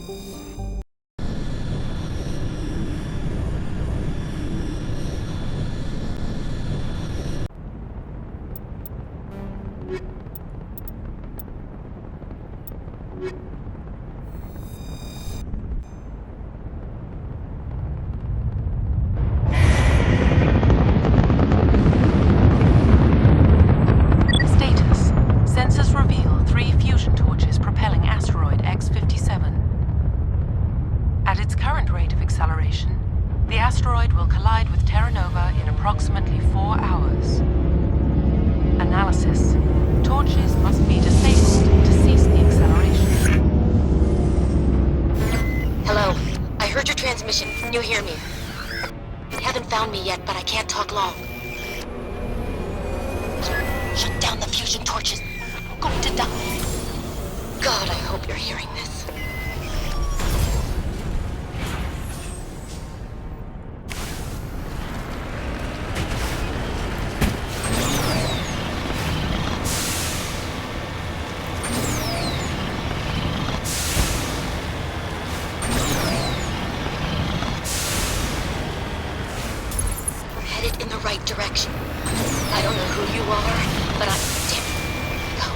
Status. Sensors reveal 3 fusion torches propelling asteroid X-57. At its current rate of acceleration, the asteroid will collide with Terra Nova in approximately 4 hours. Analysis. Torches must be disabled to cease the acceleration. Hello. I heard your transmission. Can you hear me? You haven't found me yet, but I can't talk long. Shut down the fusion torches. I'm going to die. God, I hope you're hearing this. We're headed in the right direction. I don't know who you are, but damn it. Go.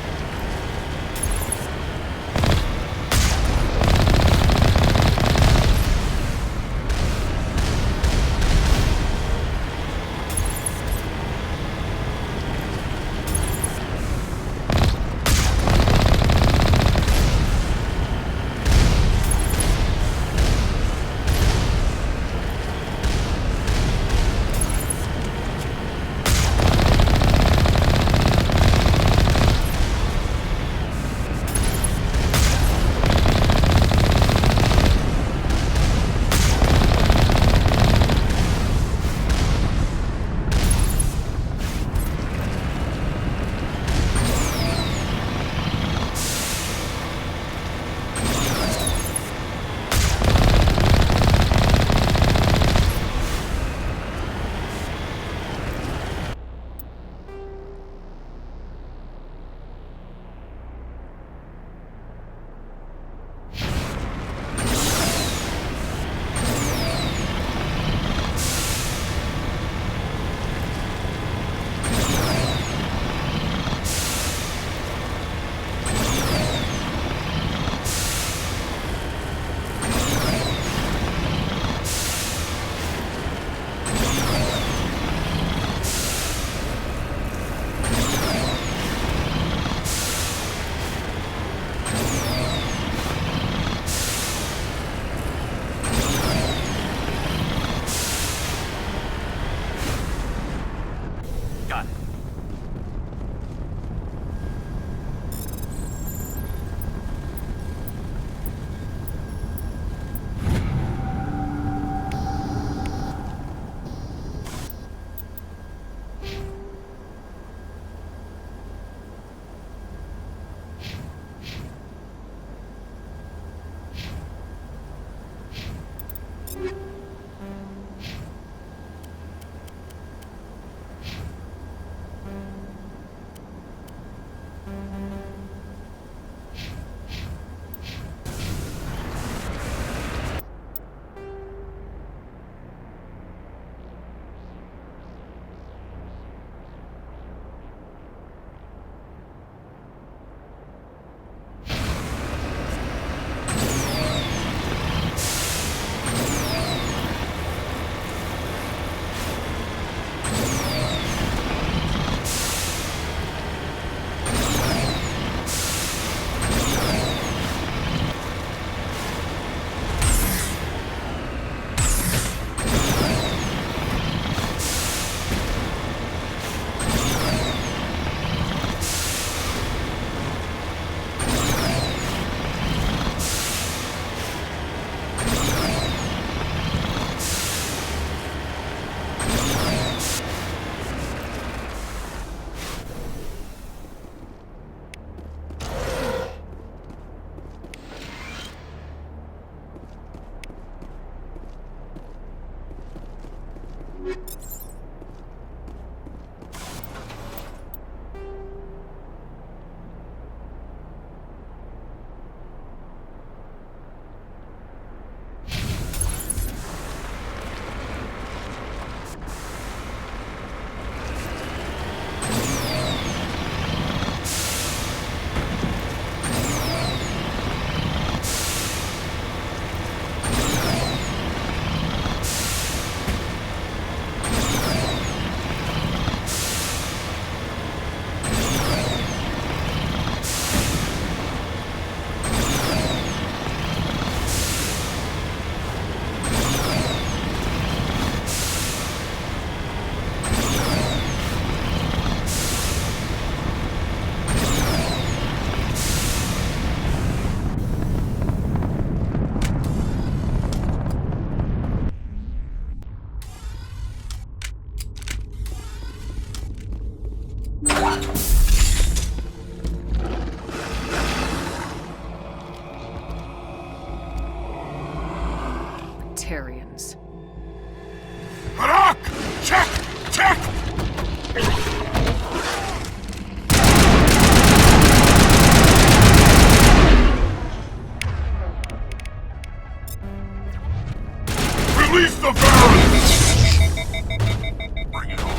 Batarians. Harak! Check! Check! Release the valve! Bring it on.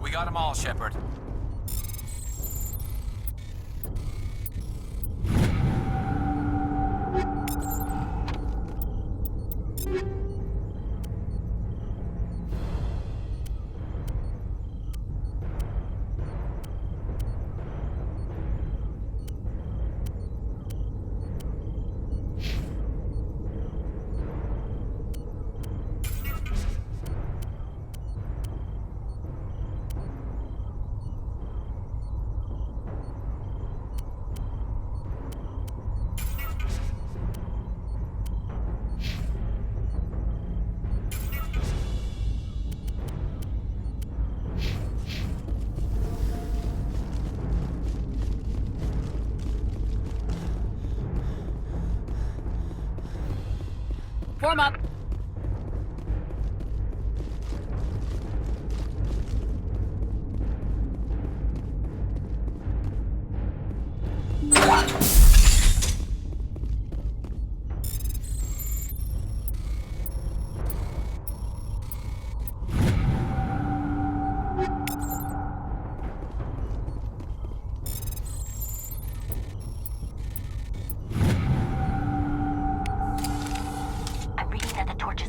We got them all, Shepard. Form up!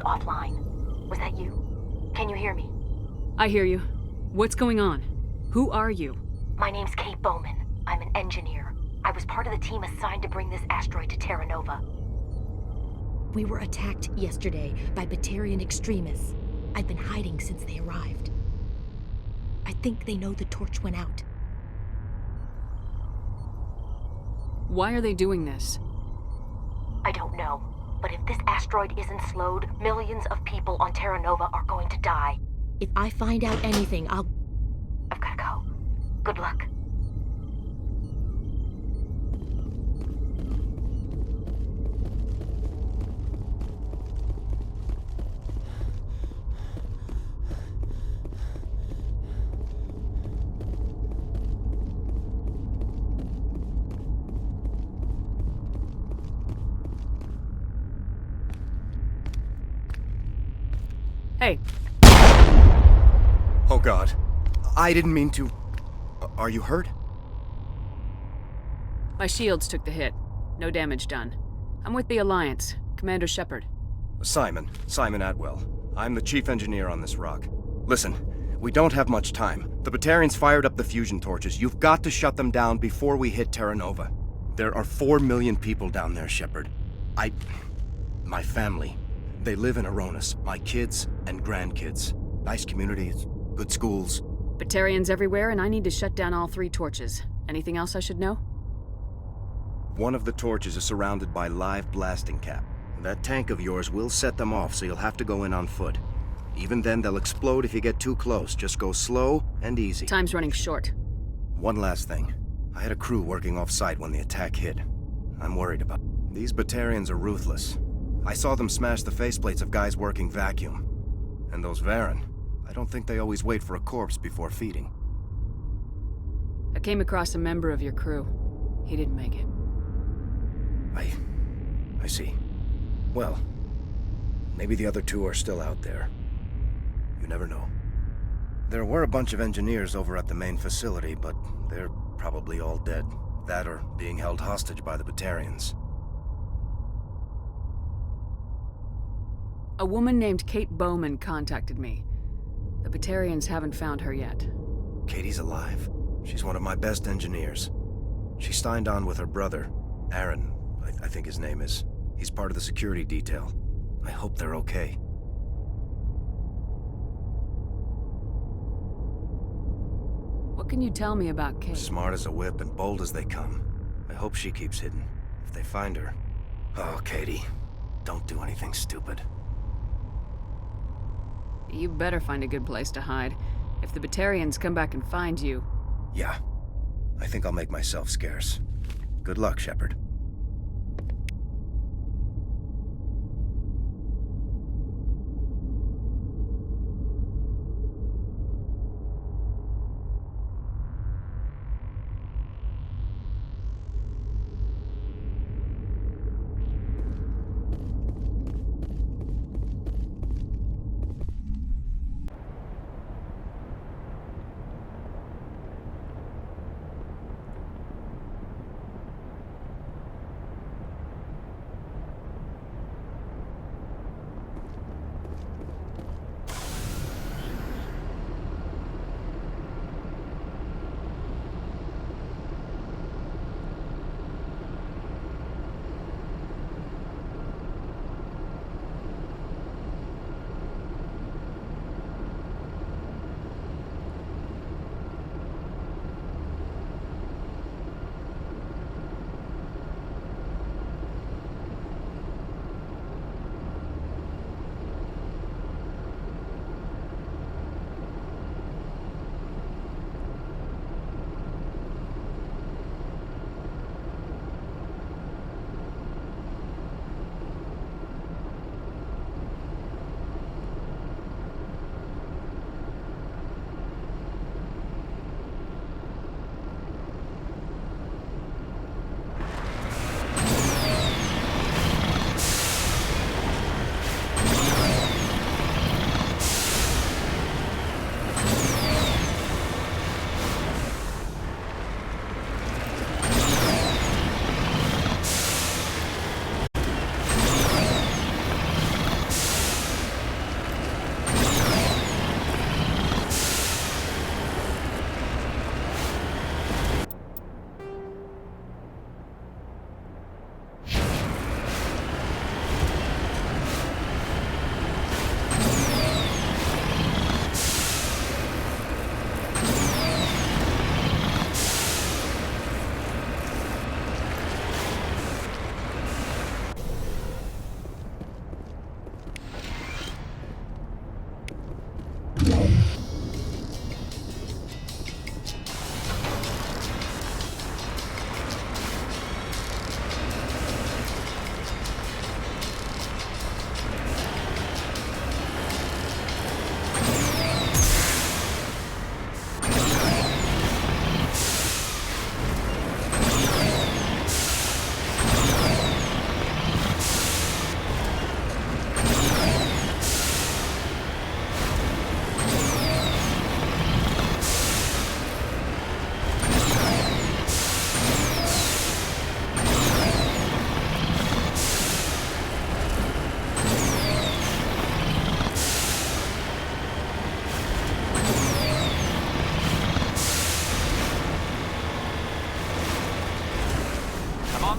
Offline. Was that you? Can you hear me? I hear you. What's going on? Who are you? My name's Kate Bowman. I'm an engineer. I was part of the team assigned to bring this asteroid to Terra Nova. We were attacked yesterday by Batarian extremists. I've been hiding since they arrived. I think they know the torch went out. Why are they doing this? I don't know. But if this asteroid isn't slowed, millions of people on Terra Nova are going to die. If I find out anything, I've gotta go. Good luck. Hey. Oh God. I didn't mean to... Are you hurt? My shields took the hit. No damage done. I'm with the Alliance. Commander Shepard. Simon Atwell. I'm the chief engineer on this rock. Listen, we don't have much time. The Batarians fired up the fusion torches. You've got to shut them down before we hit Terra Nova. There are 4 million people down there, Shepard. My family. They live in Aronis. My kids and grandkids. Nice communities, good schools. Batarians everywhere, and I need to shut down all 3 torches. Anything else I should know? One of the torches is surrounded by live blasting cap. That tank of yours will set them off, so you'll have to go in on foot. Even then, they'll explode if you get too close. Just go slow and easy. Time's running short. One last thing. I had a crew working off-site when the attack hit. I'm worried about... These Batarians are ruthless. I saw them smash the faceplates of guys working vacuum. And those Varen, I don't think they always wait for a corpse before feeding. A came across a member of your crew. He didn't make it. I see. Well, maybe the other two are still out there. You never know. There were a bunch of engineers over at the main facility, but they're probably all dead. That or being held hostage by the Batarians. A woman named Kate Bowman contacted me. The Batarians haven't found her yet. Katie's alive. She's one of my best engineers. She signed on with her brother, Aaron, I think his name is. He's part of the security detail. I hope they're okay. What can you tell me about Kate? Smart as a whip and bold as they come. I hope she keeps hidden. If they find her... Oh, Katie. Don't do anything stupid. You better find a good place to hide. If the Batarians come back and find you... Yeah. I think I'll make myself scarce. Good luck, Shepard.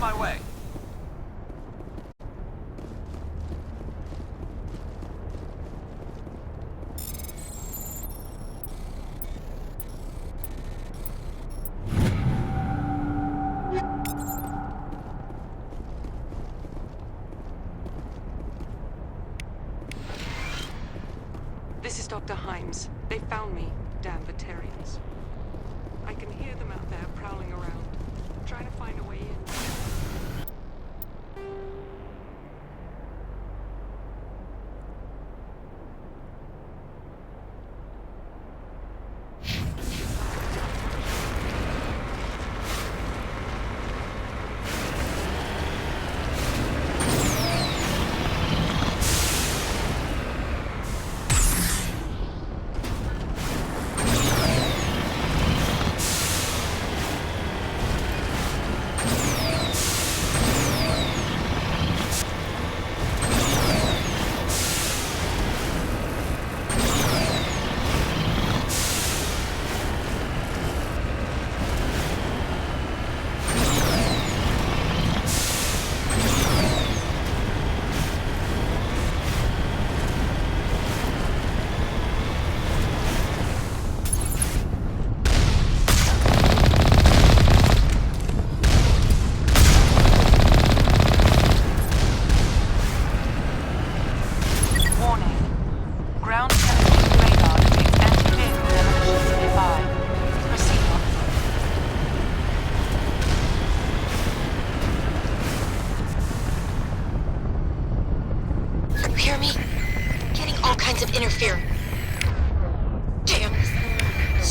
my way. This is Dr. Himes. They found me, damn Batarians. I can hear them out there prowling around, trying to find a way in.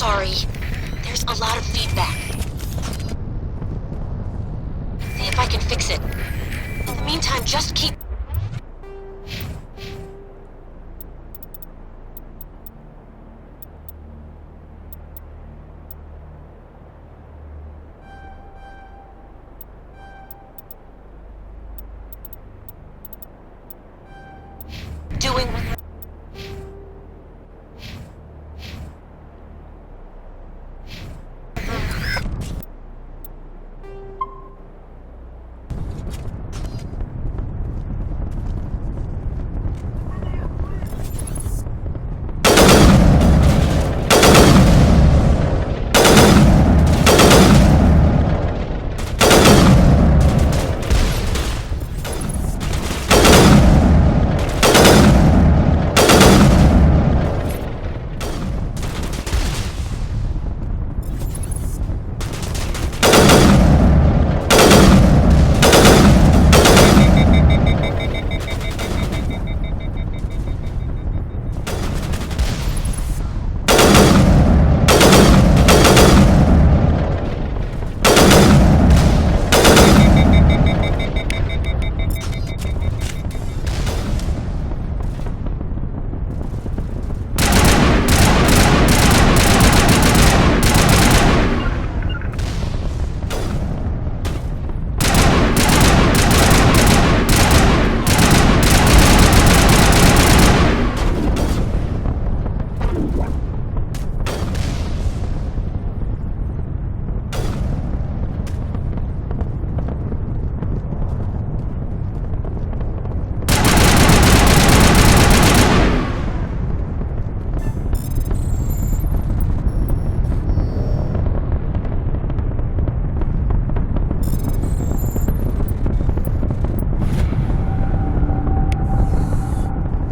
sorry. There's a lot of feedback. See if I can fix it. In the meantime, just keep... doing what...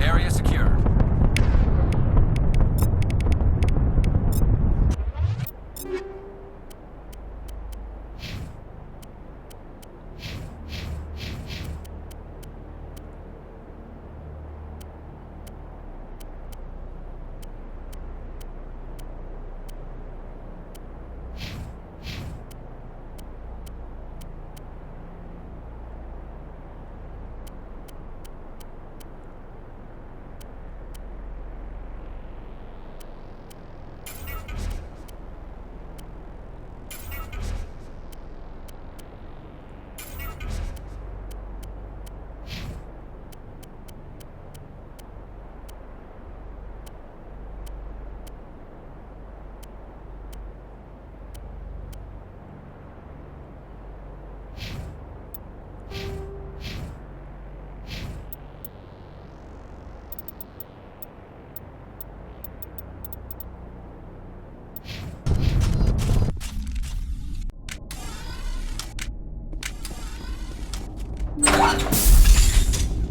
Area secure.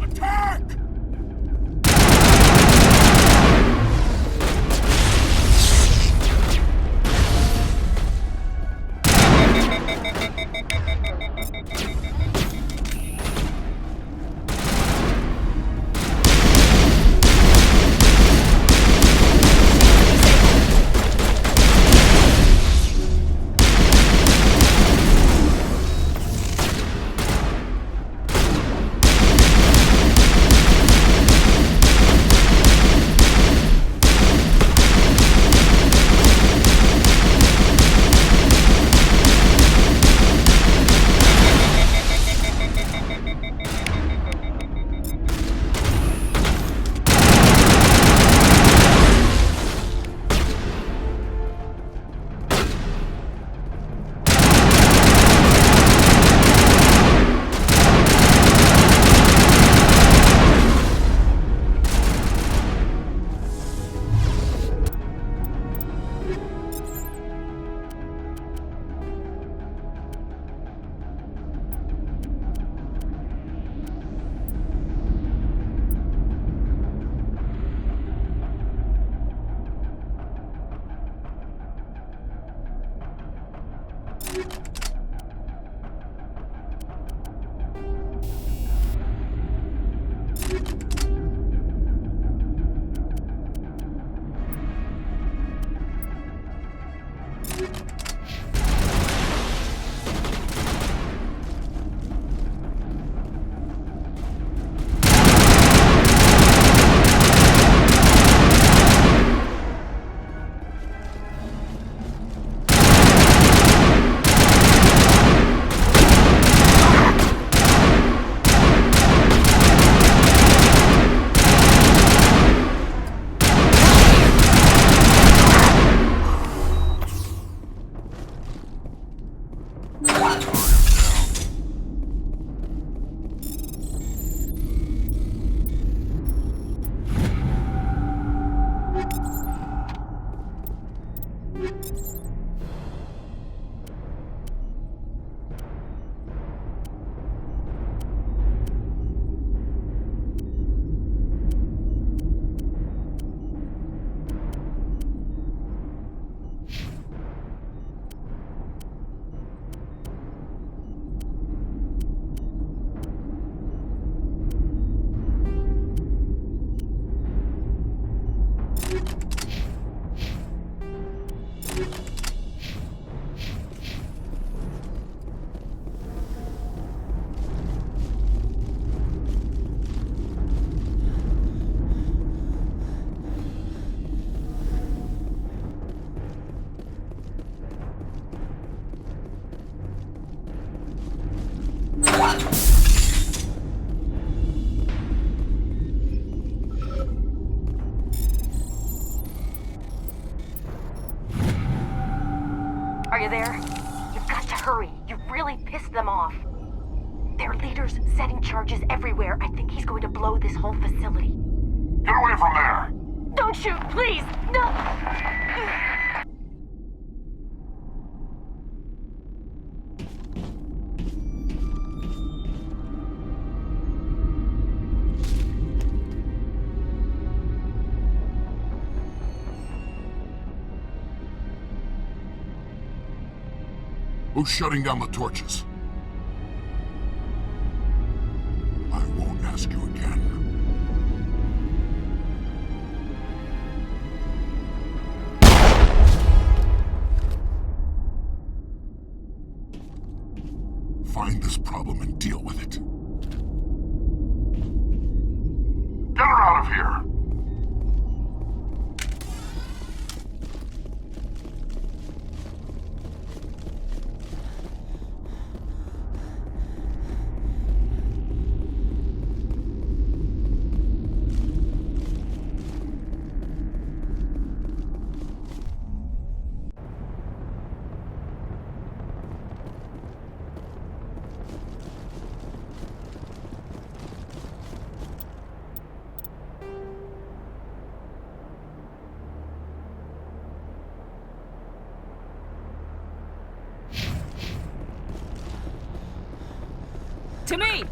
Attack! you there? You've got to hurry. You've really pissed them off. Their leader's setting charges everywhere. I think he's going to blow this whole facility. Get away from there! Don't shoot, please! No! Who's shutting down the torches? I won't ask you again. Find this problem and deal with it. Get her out of here! To me!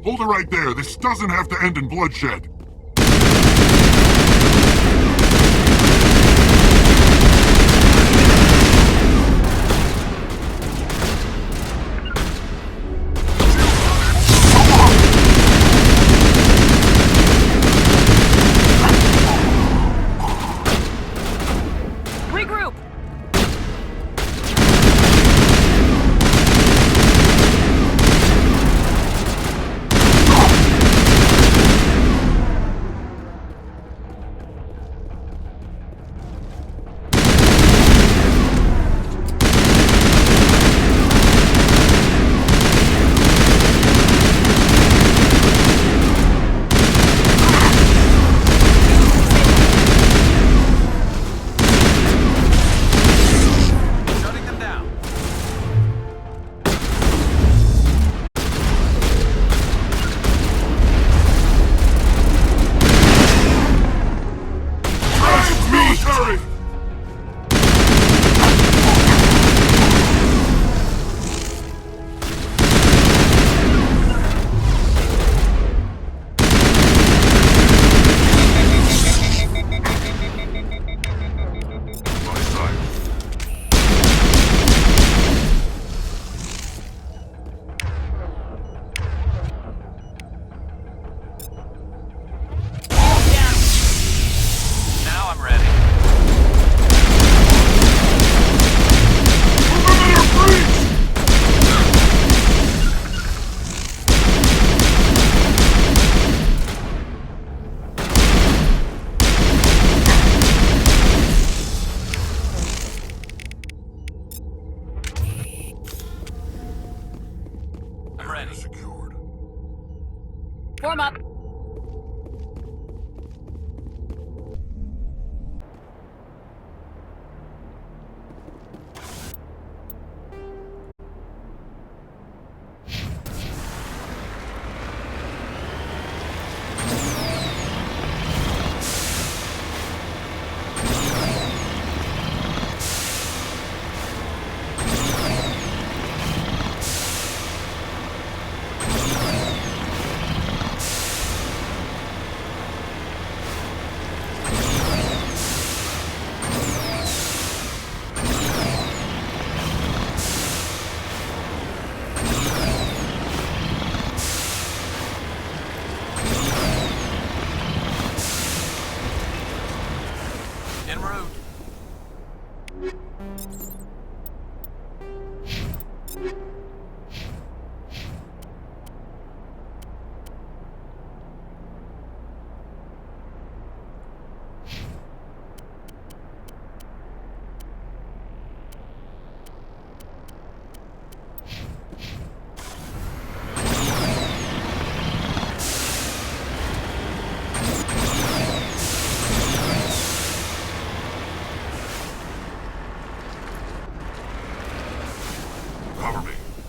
Hold it right there. This doesn't have to end in bloodshed. Regroup! Area secured. Form up. En route. Cover me.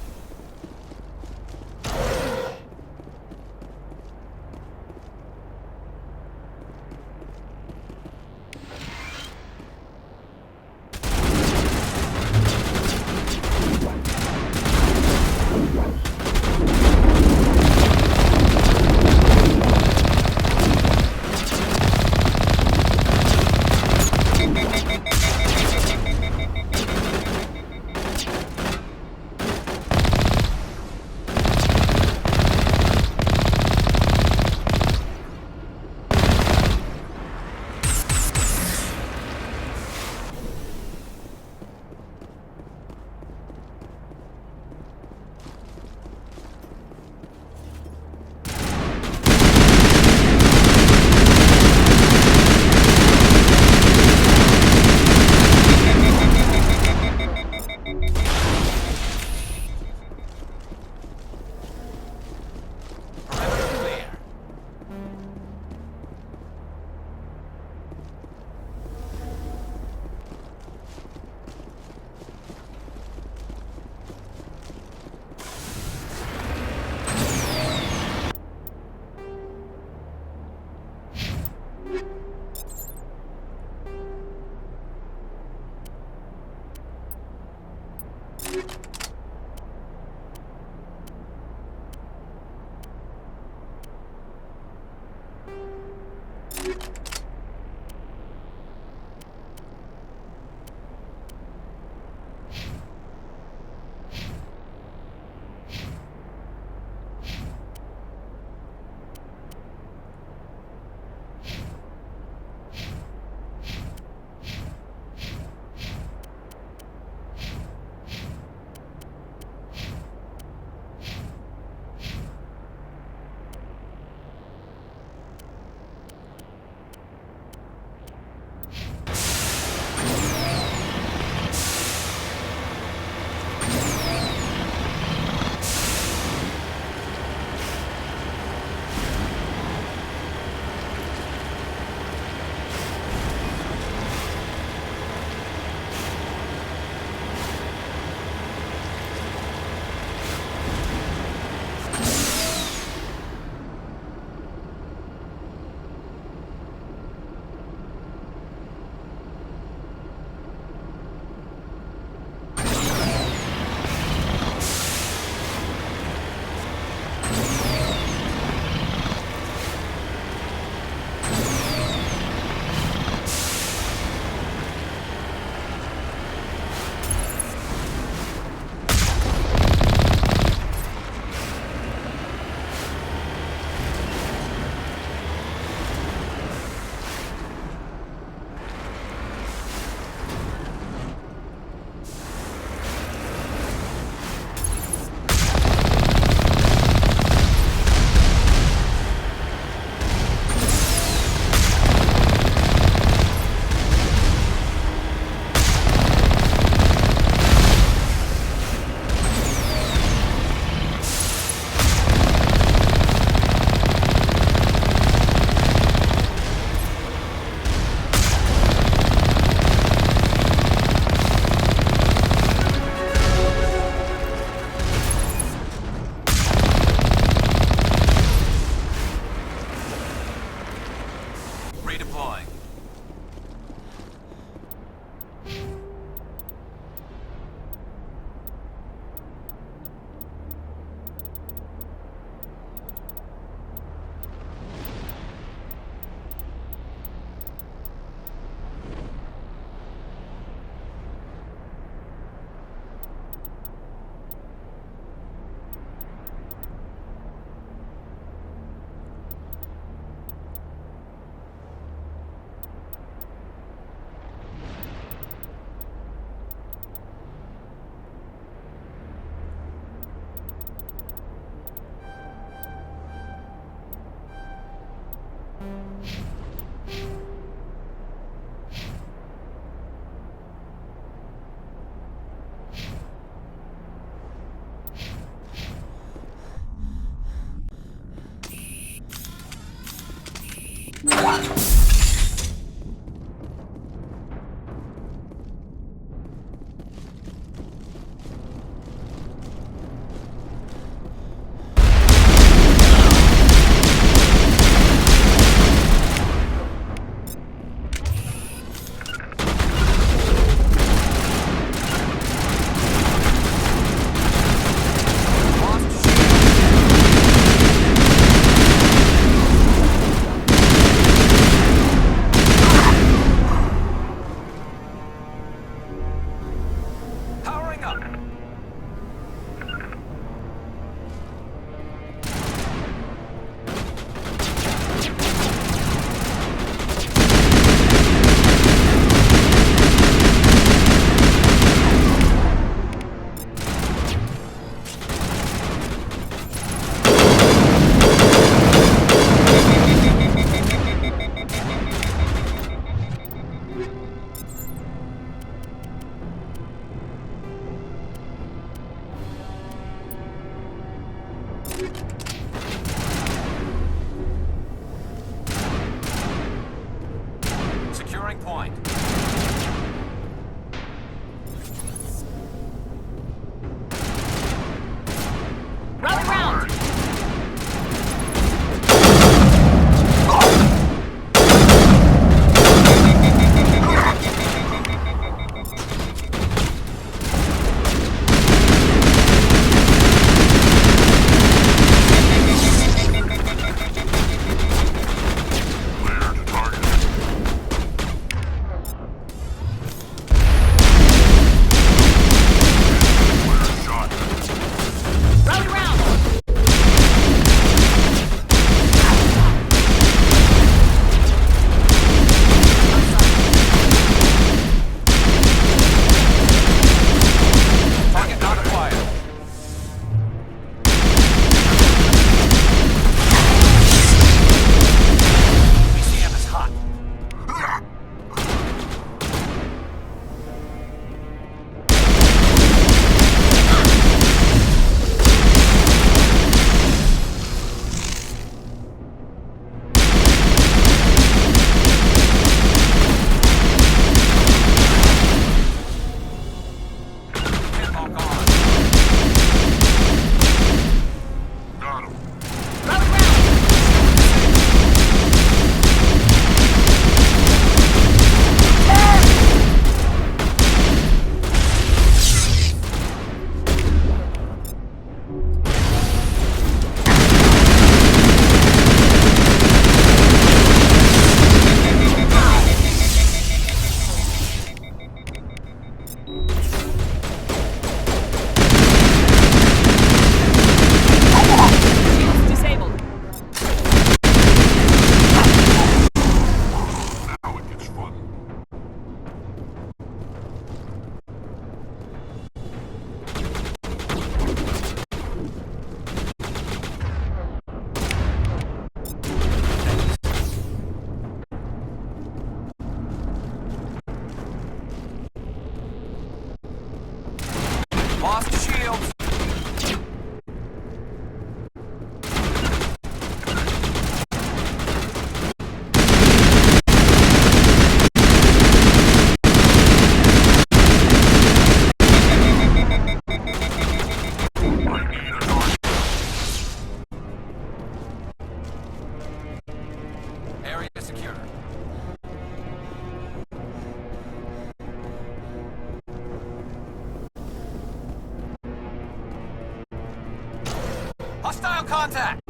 Hostile contact!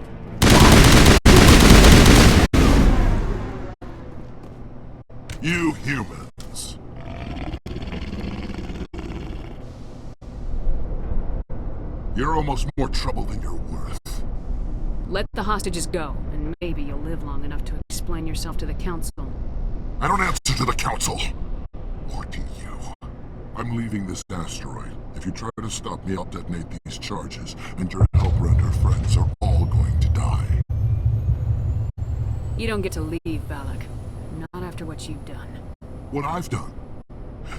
You humans. You're almost more trouble than you're worth. Let the hostages go, and maybe you'll live long enough to explain yourself to the Council. I don't answer to the Council. Or to you. I'm leaving this asteroid. If you try to stop me, I'll detonate these charges, and your helper and her friends are all going to die. You don't get to leave, Balak. Not after what you've done. What I've done?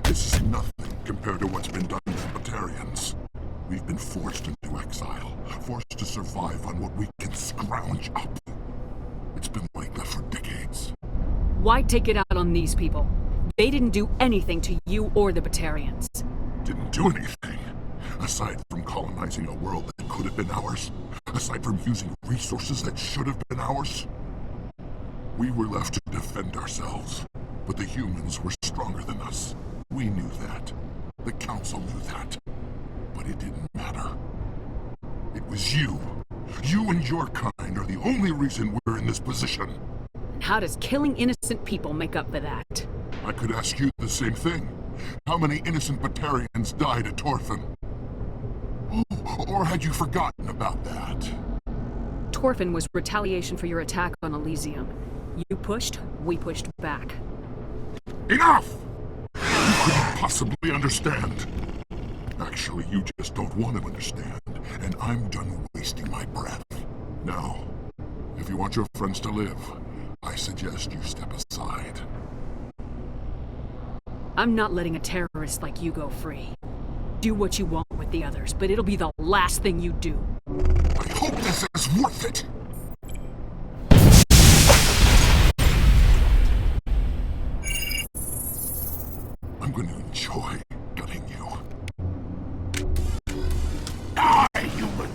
This is nothing compared to what's been done to the Batarians. We've been forced into exile, forced to survive on what we can scrounge up. It's been like that for decades. Why take it out on these people? They didn't do anything to you or the Batarians. Didn't do anything. Aside from colonizing a world that could have been ours. Aside from using resources that should have been ours. We were left to defend ourselves. But the humans were stronger than us. We knew that. The Council knew that. But it didn't matter. It was you. You and your kind are the only reason we're in this position. How does killing innocent people make up for that? I could ask you the same thing. How many innocent Batarians died at Torfan? Or had you forgotten about that? Torfan was retaliation for your attack on Elysium. You pushed, we pushed back. Enough! You couldn't possibly understand. Actually, you just don't want to understand, and I'm done wasting my breath. Now, if you want your friends to live, I suggest you step aside. I'm not letting a terrorist like you go free. Do what you want with the others, but it'll be the last thing you do. I hope this is worth it! I'm going to enjoy gutting you. Die, human!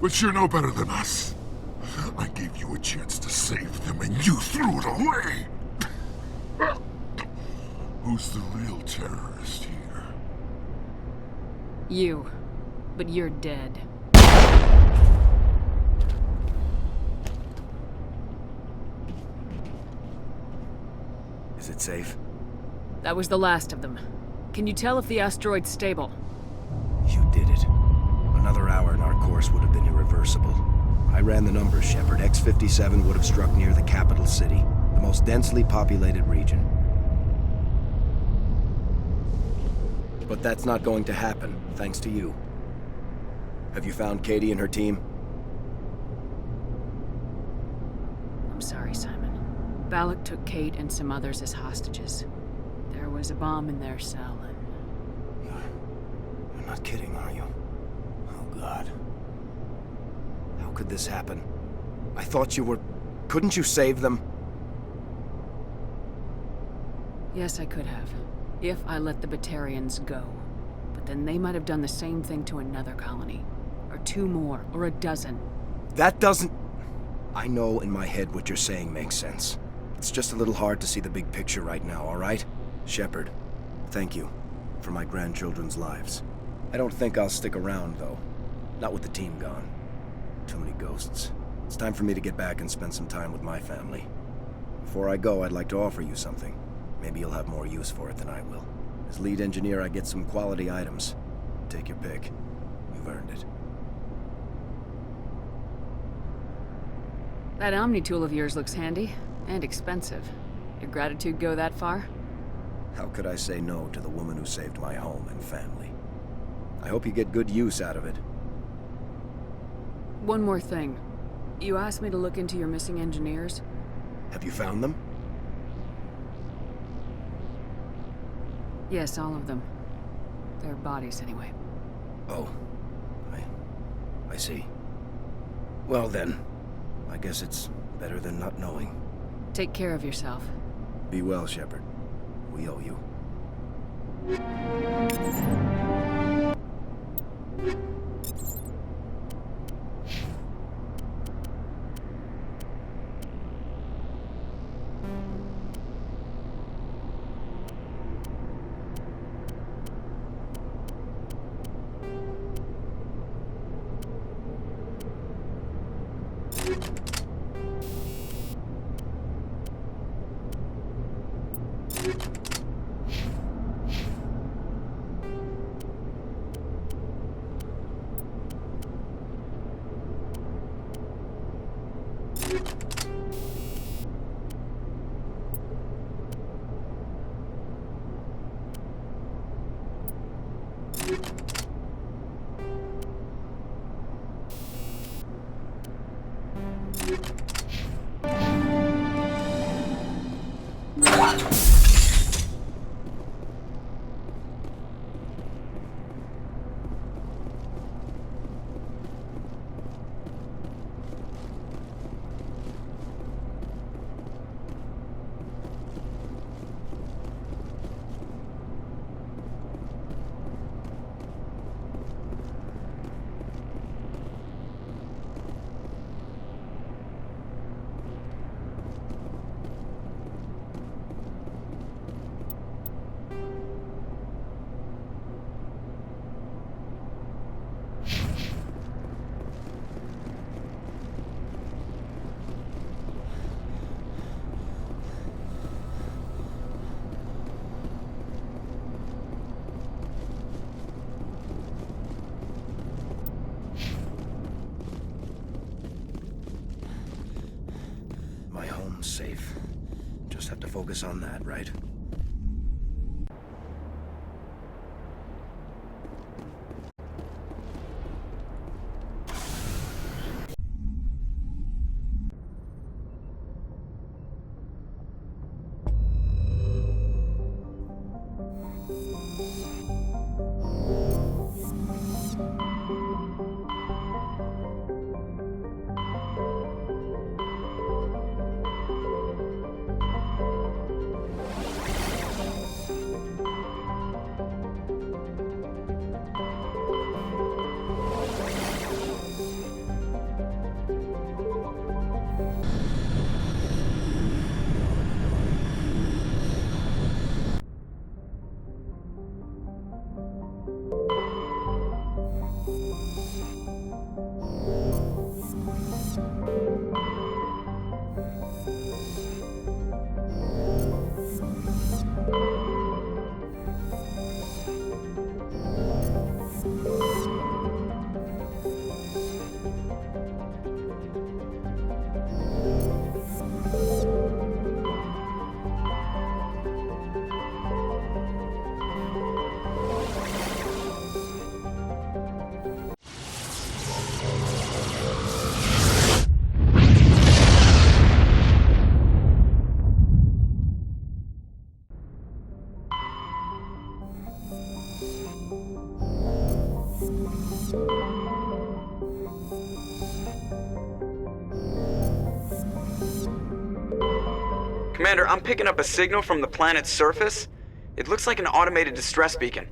But you're no better than us. I gave you a chance to save them, and you threw it away! Who's the real terrorist here? You. But you're dead. Is it safe? That was the last of them. Can you tell if the asteroid's stable? You did it. Another hour and our course would have been irreversible. I ran the numbers, Shepard. X-57 would have struck near the capital city, the most densely populated region. But that's not going to happen, thanks to you. Have you found Katie and her team? I'm sorry, Simon. Balak took Kate and some others as hostages. There was a bomb in their cell, and... You're not kidding, are you? Oh, God. How could this happen? I thought you were... Couldn't you save them? Yes, I could have. If I let the Batarians go. But then they might have done the same thing to another colony. Or 2 more, or a dozen. That doesn't... I know in my head what you're saying makes sense. It's just a little hard to see the big picture right now, all right? Shepard, thank you for my grandchildren's lives. I don't think I'll stick around, though. Not with the team gone. Too many ghosts. It's time for me to get back and spend some time with my family. Before I go, I'd like to offer you something. Maybe you'll have more use for it than I will. As lead engineer, I get some quality items. Take your pick. You've earned it. That Omni tool of yours looks handy. And expensive. Your gratitude go that far? How could I say no to the woman who saved my home and family? I hope you get good use out of it. One more thing. You asked me to look into your missing engineers? Have you found them? Yes, all of them. Their bodies, anyway. Oh. I see. Well then, I guess it's better than not knowing. Take care of yourself. Be well, Shepard. We owe you. Safe. Just have to focus on that, right? Commander, I'm picking up a signal from the planet's surface. It looks like an automated distress beacon.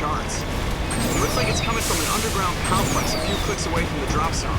charts. It looks like it's coming from an underground complex a few clicks away from the drop zone.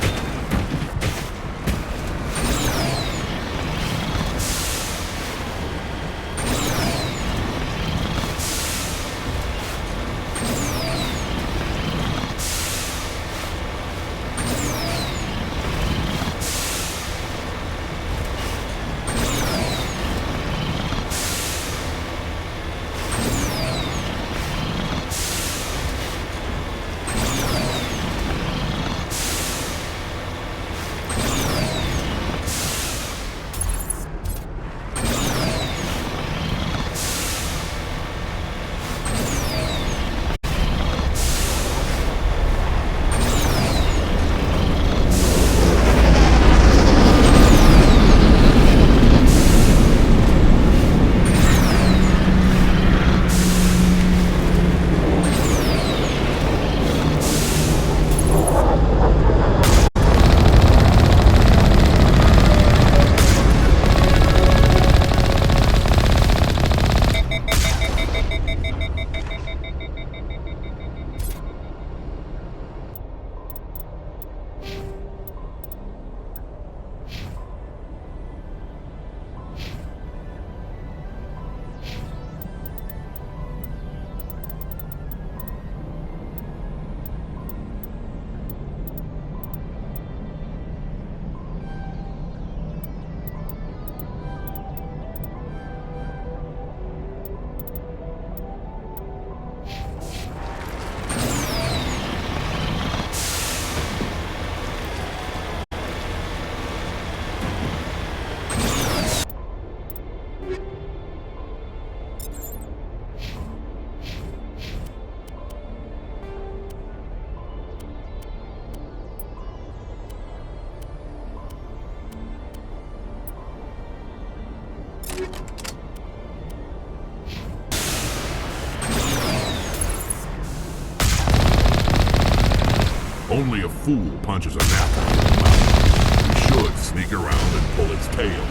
Only a fool punches a napkin in the mouth. We should sneak around and pull its tail.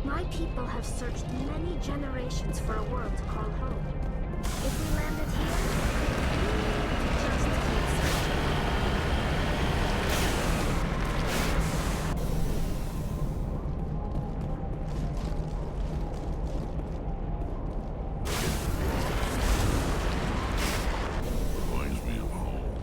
My people have searched many generations for a world to call home. If we landed here, just keep searching. Reminds me of home.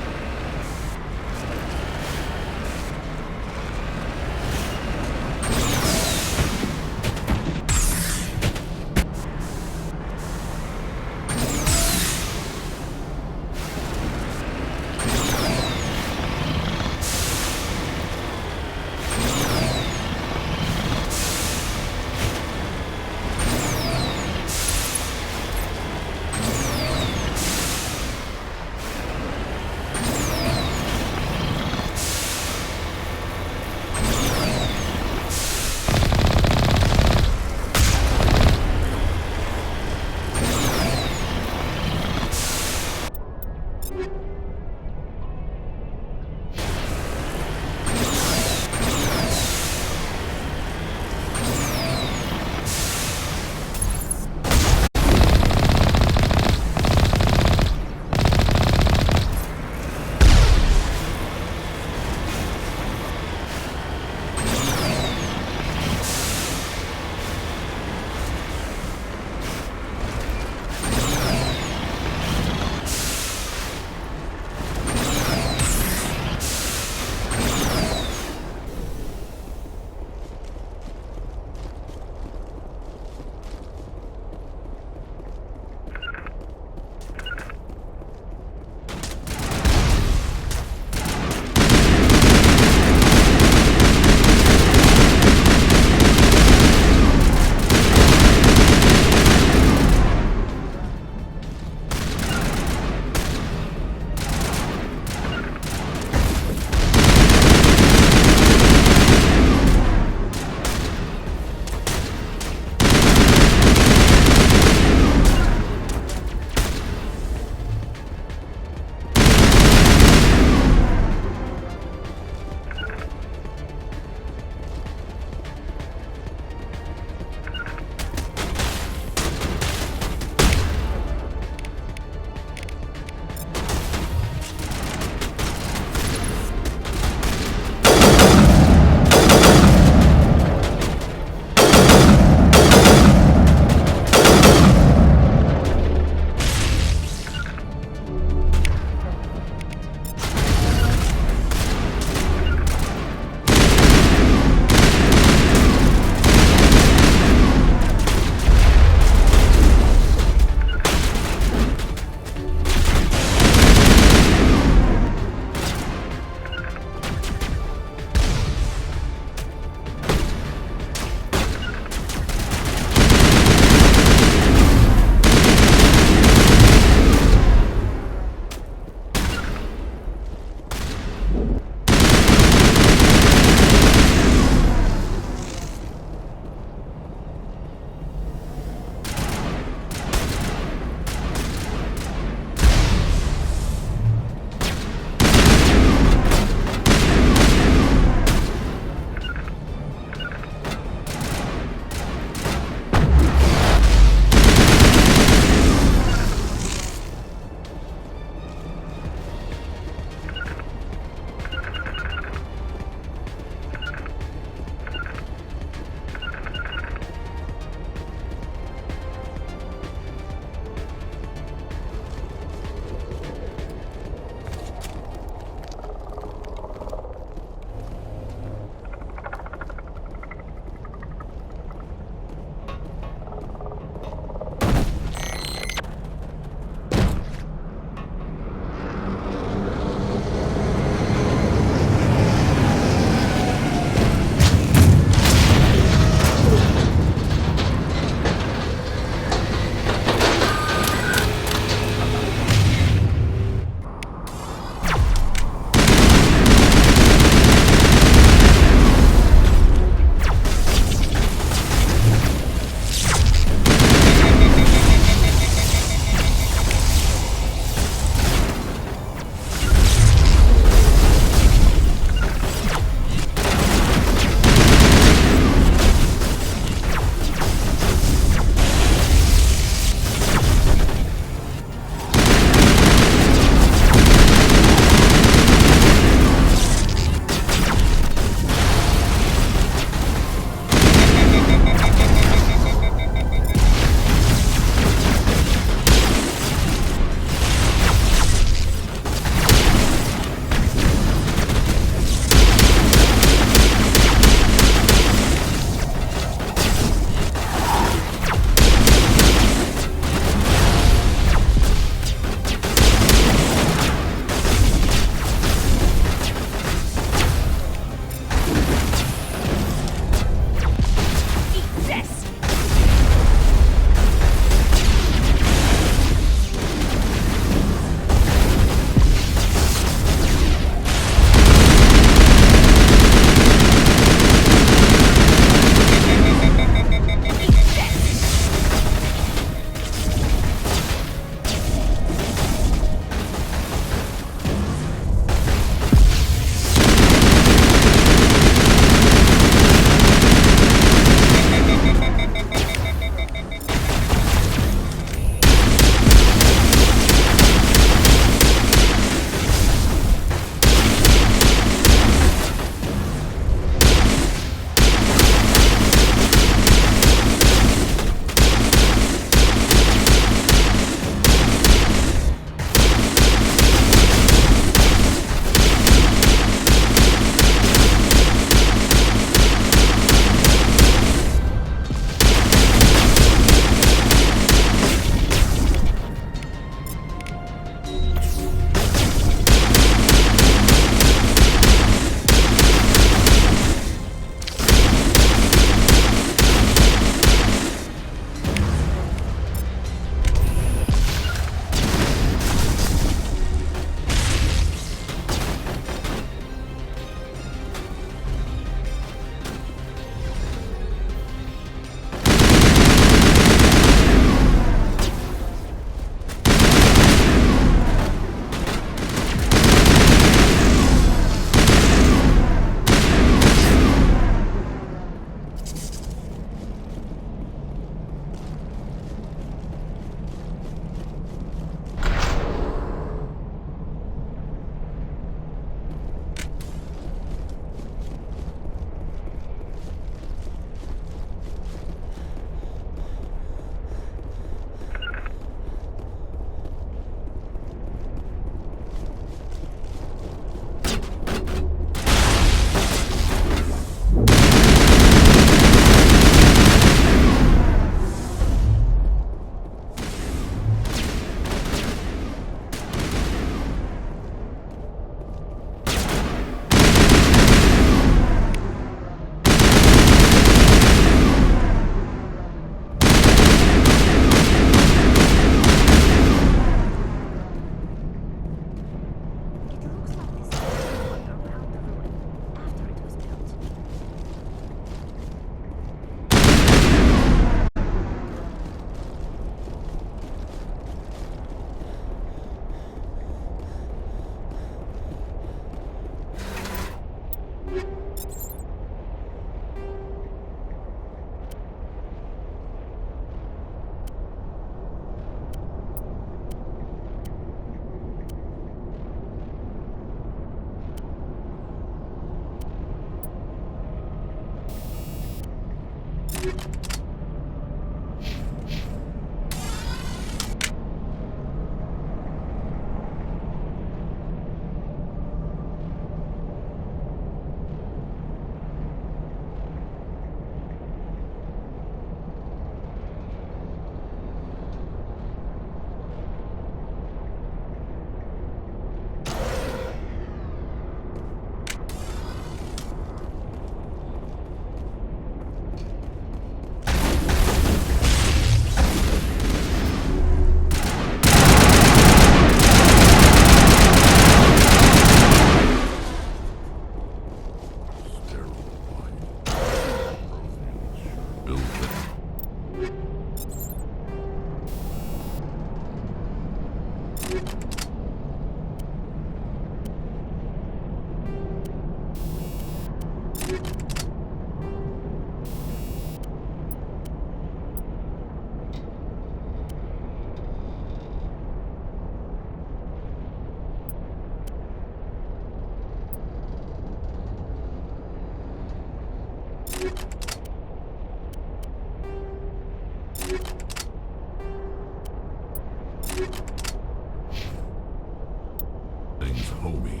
Greetings, homie.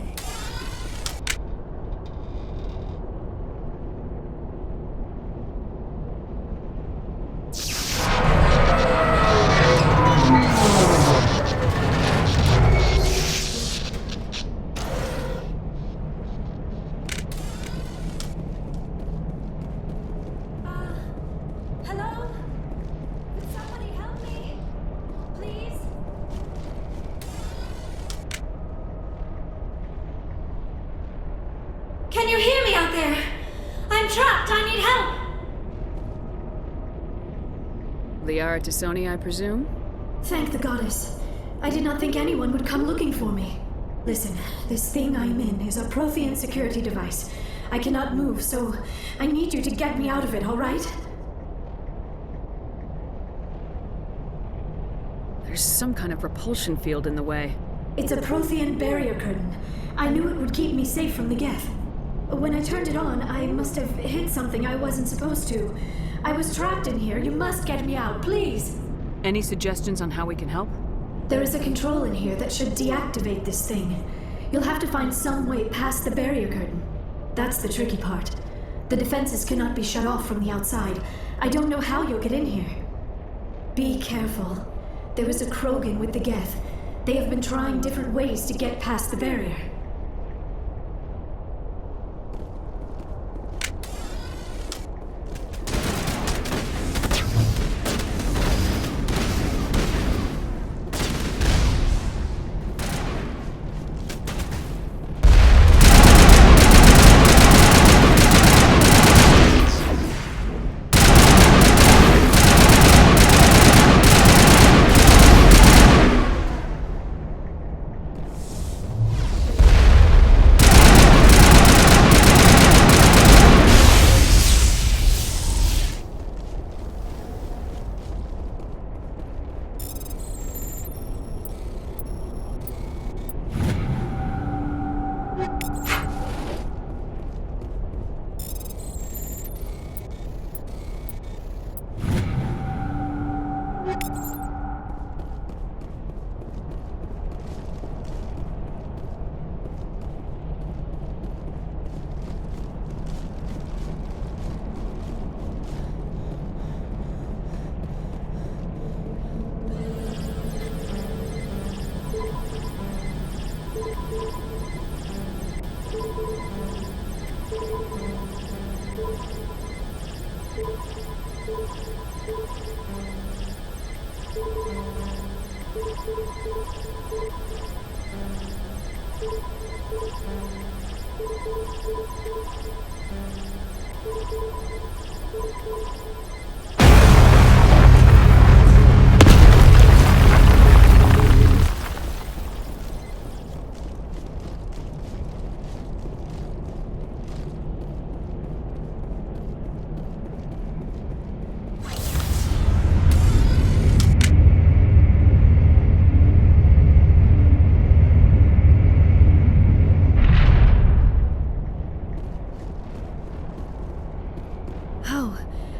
Hello? Could somebody help me? Please? Can you hear me out there? I'm trapped. I need help. Liara Tassoni, I presume? Thank the goddess. I did not think anyone would come looking for me. Listen, this thing I'm in is a Prothean security device. I cannot move, so I need you to get me out of it, all right? There's some kind of repulsion field in the way. It's a Prothean barrier curtain. I knew it would keep me safe from the Geth. When I turned it on, I must have hit something I wasn't supposed to. I was trapped in here. You must get me out, please. Any suggestions on how we can help? There is a control in here that should deactivate this thing. You'll have to find some way past the barrier curtain. That's the tricky part. The defenses cannot be shut off from the outside. I don't know how you'll get in here. Be careful. There is a Krogan with the Geth. They have been trying different ways to get past the barrier.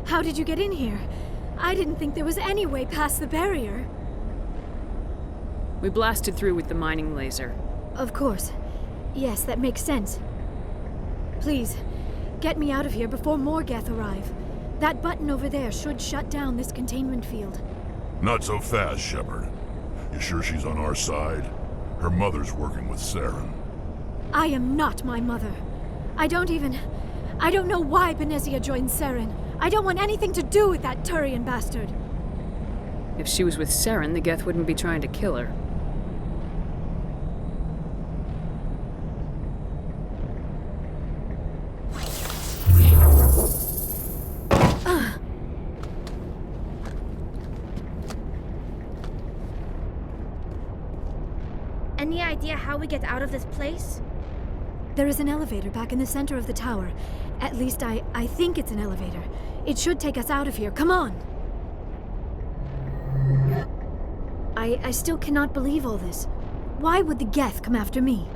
How did you get in here? I didn't think there was any way past the barrier. We blasted through with the mining laser. Of course. Yes, that makes sense. Please, get me out of here before more Geth arrive. That button over there should shut down this containment field. Not so fast, Shepard. You sure she's on our side? Her mother's working with Saren. I am not my mother. I don't know why Benezia joined Saren. I don't want anything to do with that Turian bastard. If she was with Saren, the Geth wouldn't be trying to kill her. Any idea how we get out of this place? There is an elevator back in the center of the tower. At least I think it's an elevator. It should take us out of here. Come on! I still cannot believe all this. Why would the Geth come after me?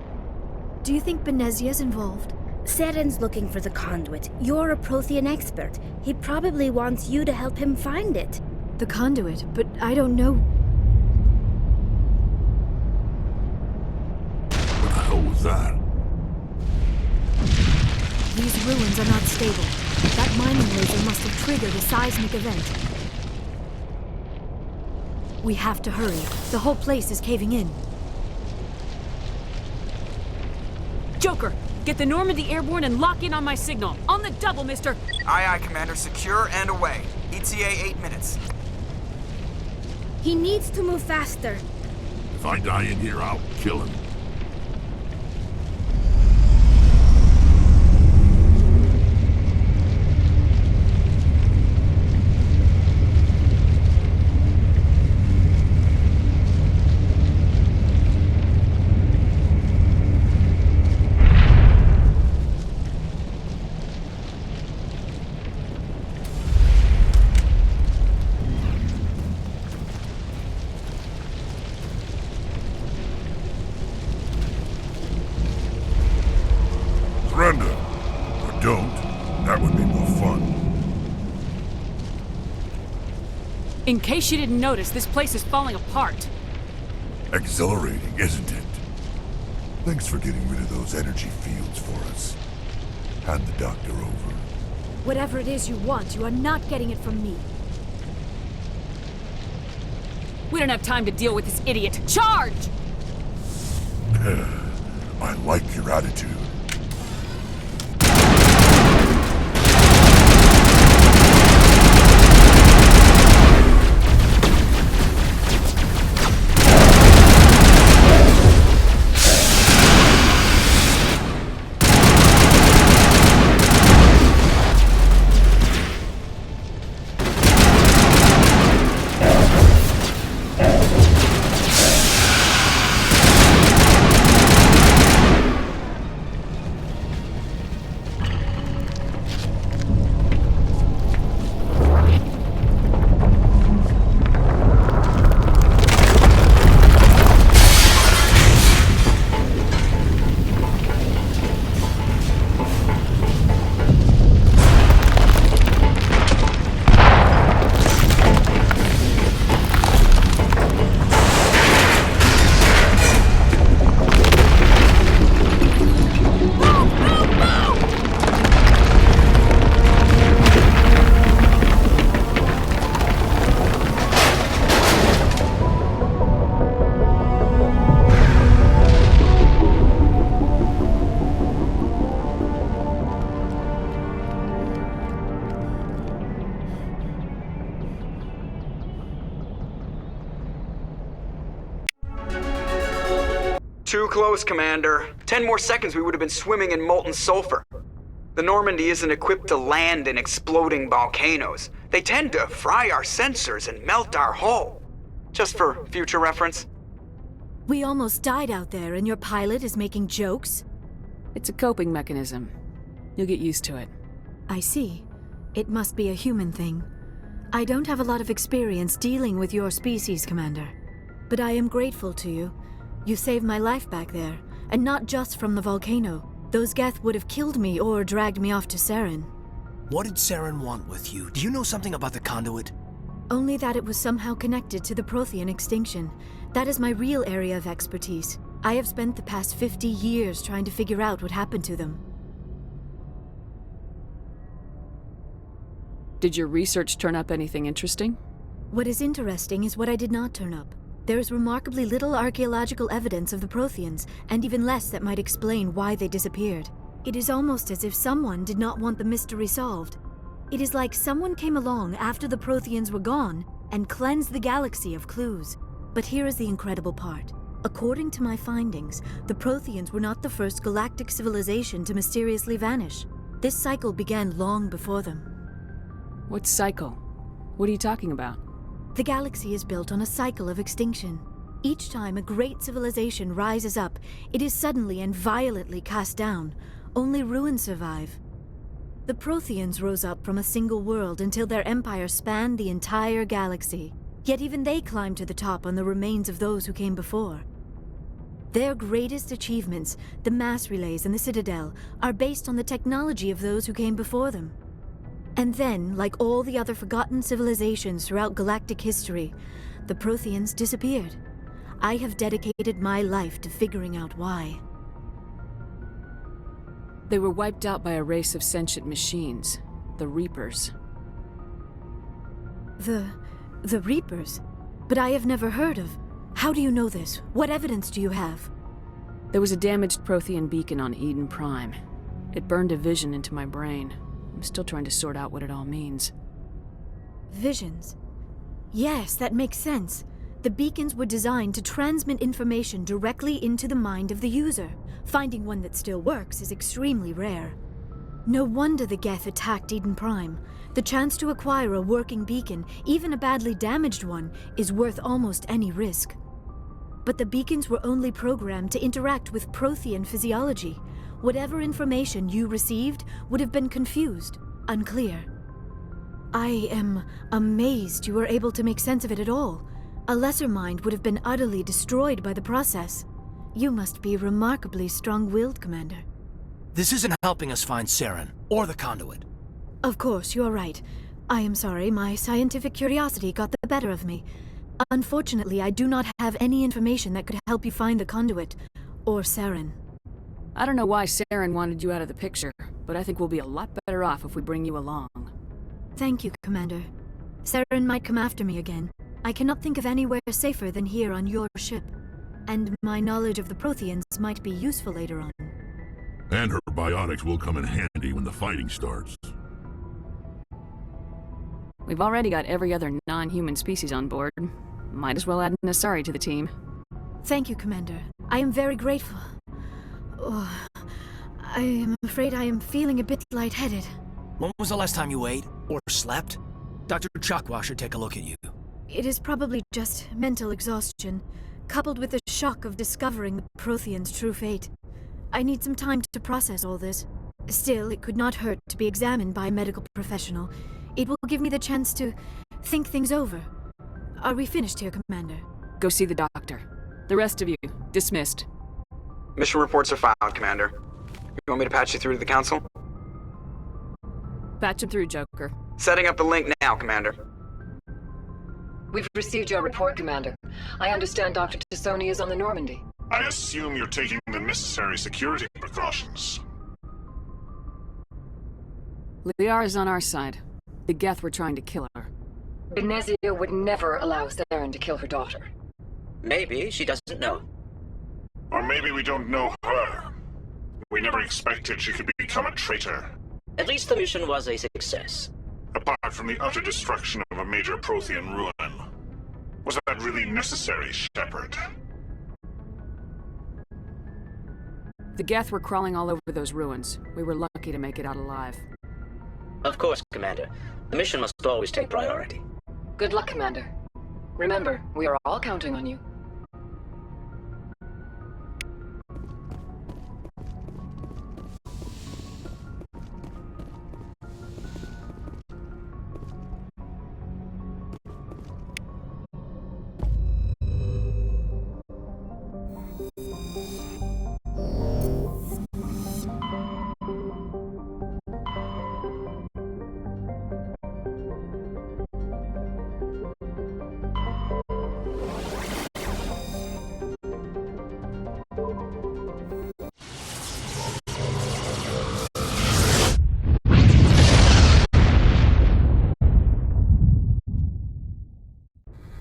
Do you think Benezia's involved? Saren's looking for the conduit. You're a Prothean expert. He probably wants you to help him find it. The conduit? But I don't know... What the hell was that? These ruins are not stable. That mining laser must have triggered a seismic event. We have to hurry. The whole place is caving in. Joker, get the Normandy airborne and lock in on my signal. On the double, mister! Aye, aye, Commander. Secure and away. ETA 8 minutes. He needs to move faster. If I die in here, I'll kill him. Surrender. Or don't. That would be more fun. In case you didn't notice, this place is falling apart. Exhilarating, isn't it? Thanks for getting rid of those energy fields for us. Hand the doctor over. Whatever it is you want, you are not getting it from me. We don't have time to deal with this idiot. Charge! I like your attitude. Too close, Commander. 10 more seconds we would have been swimming in molten sulfur. The Normandy isn't equipped to land in exploding volcanoes. They tend to fry our sensors and melt our hull. Just for future reference. We almost died out there, and your pilot is making jokes? It's a coping mechanism. You'll get used to it. I see. It must be a human thing. I don't have a lot of experience dealing with your species, Commander. But I am grateful to you. You saved my life back there, and not just from the volcano. Those Geth would have killed me or dragged me off to Saren. What did Saren want with you? Do you know something about the conduit? Only that it was somehow connected to the Prothean extinction. That is my real area of expertise. I have spent the past 50 years trying to figure out what happened to them. Did your research turn up anything interesting? What is interesting is what I did not turn up. There is remarkably little archaeological evidence of the Protheans, and even less that might explain why they disappeared. It is almost as if someone did not want the mystery solved. It is like someone came along after the Protheans were gone and cleansed the galaxy of clues. But here is the incredible part. According to my findings, the Protheans were not the first galactic civilization to mysteriously vanish. This cycle began long before them. What cycle? What are you talking about? The galaxy is built on a cycle of extinction. Each time a great civilization rises up, it is suddenly and violently cast down. Only ruins survive. The Protheans rose up from a single world until their empire spanned the entire galaxy. Yet even they climbed to the top on the remains of those who came before. Their greatest achievements, the mass relays and the Citadel, are based on the technology of those who came before them. And then, like all the other forgotten civilizations throughout galactic history, the Protheans disappeared. I have dedicated my life to figuring out why. They were wiped out by a race of sentient machines, the Reapers. The Reapers? But I have never heard of. How do you know this? What evidence do you have? There was a damaged Prothean beacon on Eden Prime. It burned a vision into my brain. I'm still trying to sort out what it all means. Visions? Yes, that makes sense. The beacons were designed to transmit information directly into the mind of the user. Finding one that still works is extremely rare. No wonder the Geth attacked Eden Prime. The chance to acquire a working beacon, even a badly damaged one, is worth almost any risk. But the beacons were only programmed to interact with Prothean physiology. Whatever information you received would have been confused, unclear. I am amazed you were able to make sense of it at all. A lesser mind would have been utterly destroyed by the process. You must be remarkably strong-willed, Commander. This isn't helping us find Saren, or the conduit. Of course, you're right. I am sorry, my scientific curiosity got the better of me. Unfortunately, I do not have any information that could help you find the conduit, or Saren. I don't know why Saren wanted you out of the picture, but I think we'll be a lot better off if we bring you along. Thank you, Commander. Saren might come after me again. I cannot think of anywhere safer than here on your ship. And my knowledge of the Protheans might be useful later on. And her biotics will come in handy when the fighting starts. We've already got every other non-human species on board. Might as well add an Asari to the team. Thank you, Commander. I am very grateful. Oh, I am afraid I am feeling a bit lightheaded. When was the last time you ate, or slept? Dr. Chakwa should take a look at you. It is probably just mental exhaustion, coupled with the shock of discovering the Protheans' true fate. I need some time to process all this. Still, it could not hurt to be examined by a medical professional. It will give me the chance to think things over. Are we finished here, Commander? Go see the doctor. The rest of you, dismissed. Mission reports are filed, Commander. You want me to patch you through to the Council? Patch him through, Joker. Setting up the link now, Commander. We've received your report, Commander. I understand Dr. Tassoni is on the Normandy. I assume you're taking the necessary security precautions. Liara's on our side. The Geth were trying to kill her. Benezia would never allow Saren to kill her daughter. Maybe she doesn't know. Or maybe we don't know her. We never expected she could become a traitor. At least the mission was a success. Apart from the utter destruction of a major Prothean ruin. Was that really necessary, Shepard? The Geth were crawling all over those ruins. We were lucky to make it out alive. Of course, Commander. The mission must always take priority. Good luck, Commander. Remember, we are all counting on you.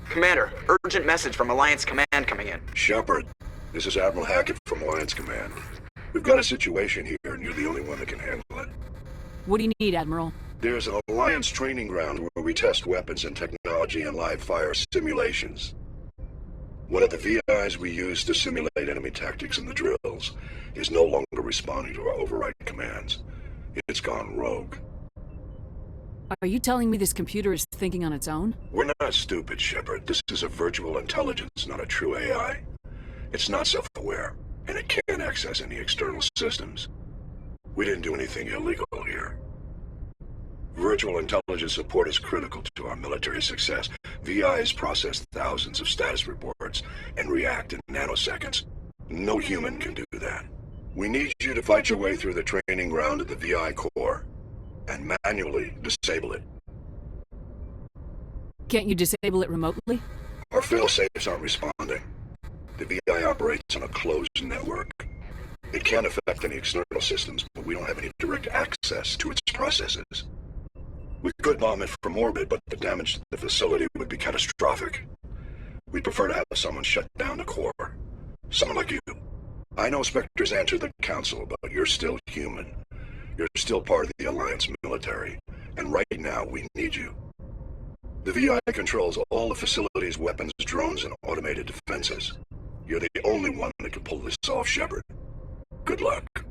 Commander, urgent message from Alliance Command coming in. Shepard, this is Admiral Hackett from Alliance Command. We've got a situation here, and you're the only one that can handle it. What do you need, Admiral? There's an Alliance training ground where we test weapons and technology in live fire simulations. One of the VIs we use to simulate enemy tactics in the drills is no longer responding to our override commands. It's gone rogue. Are you telling me this computer is thinking on its own? We're not stupid, Shepard. This is a virtual intelligence, not a true AI. It's not self-aware, and it can't access any external systems. We didn't do anything illegal here. Virtual intelligence support is critical to our military success. VIs process thousands of status reports and react in nanoseconds. No human can do that. We need you to fight your way through the training ground of the VI core and manually disable it. Can't you disable it remotely? Our fail-safes aren't responding. The VI operates on a closed network. It can affect any external systems, but we don't have any direct access to its processes. We could bomb it from orbit, but the damage to the facility would be catastrophic. We'd prefer to have someone shut down the core. Someone like you. I know Spectre's entered the Council, but you're still human. You're still part of the Alliance military, and right now we need you. The VI controls all the facility's weapons, drones, and automated defenses. You're the only one that can pull this off, Shepard. Good luck.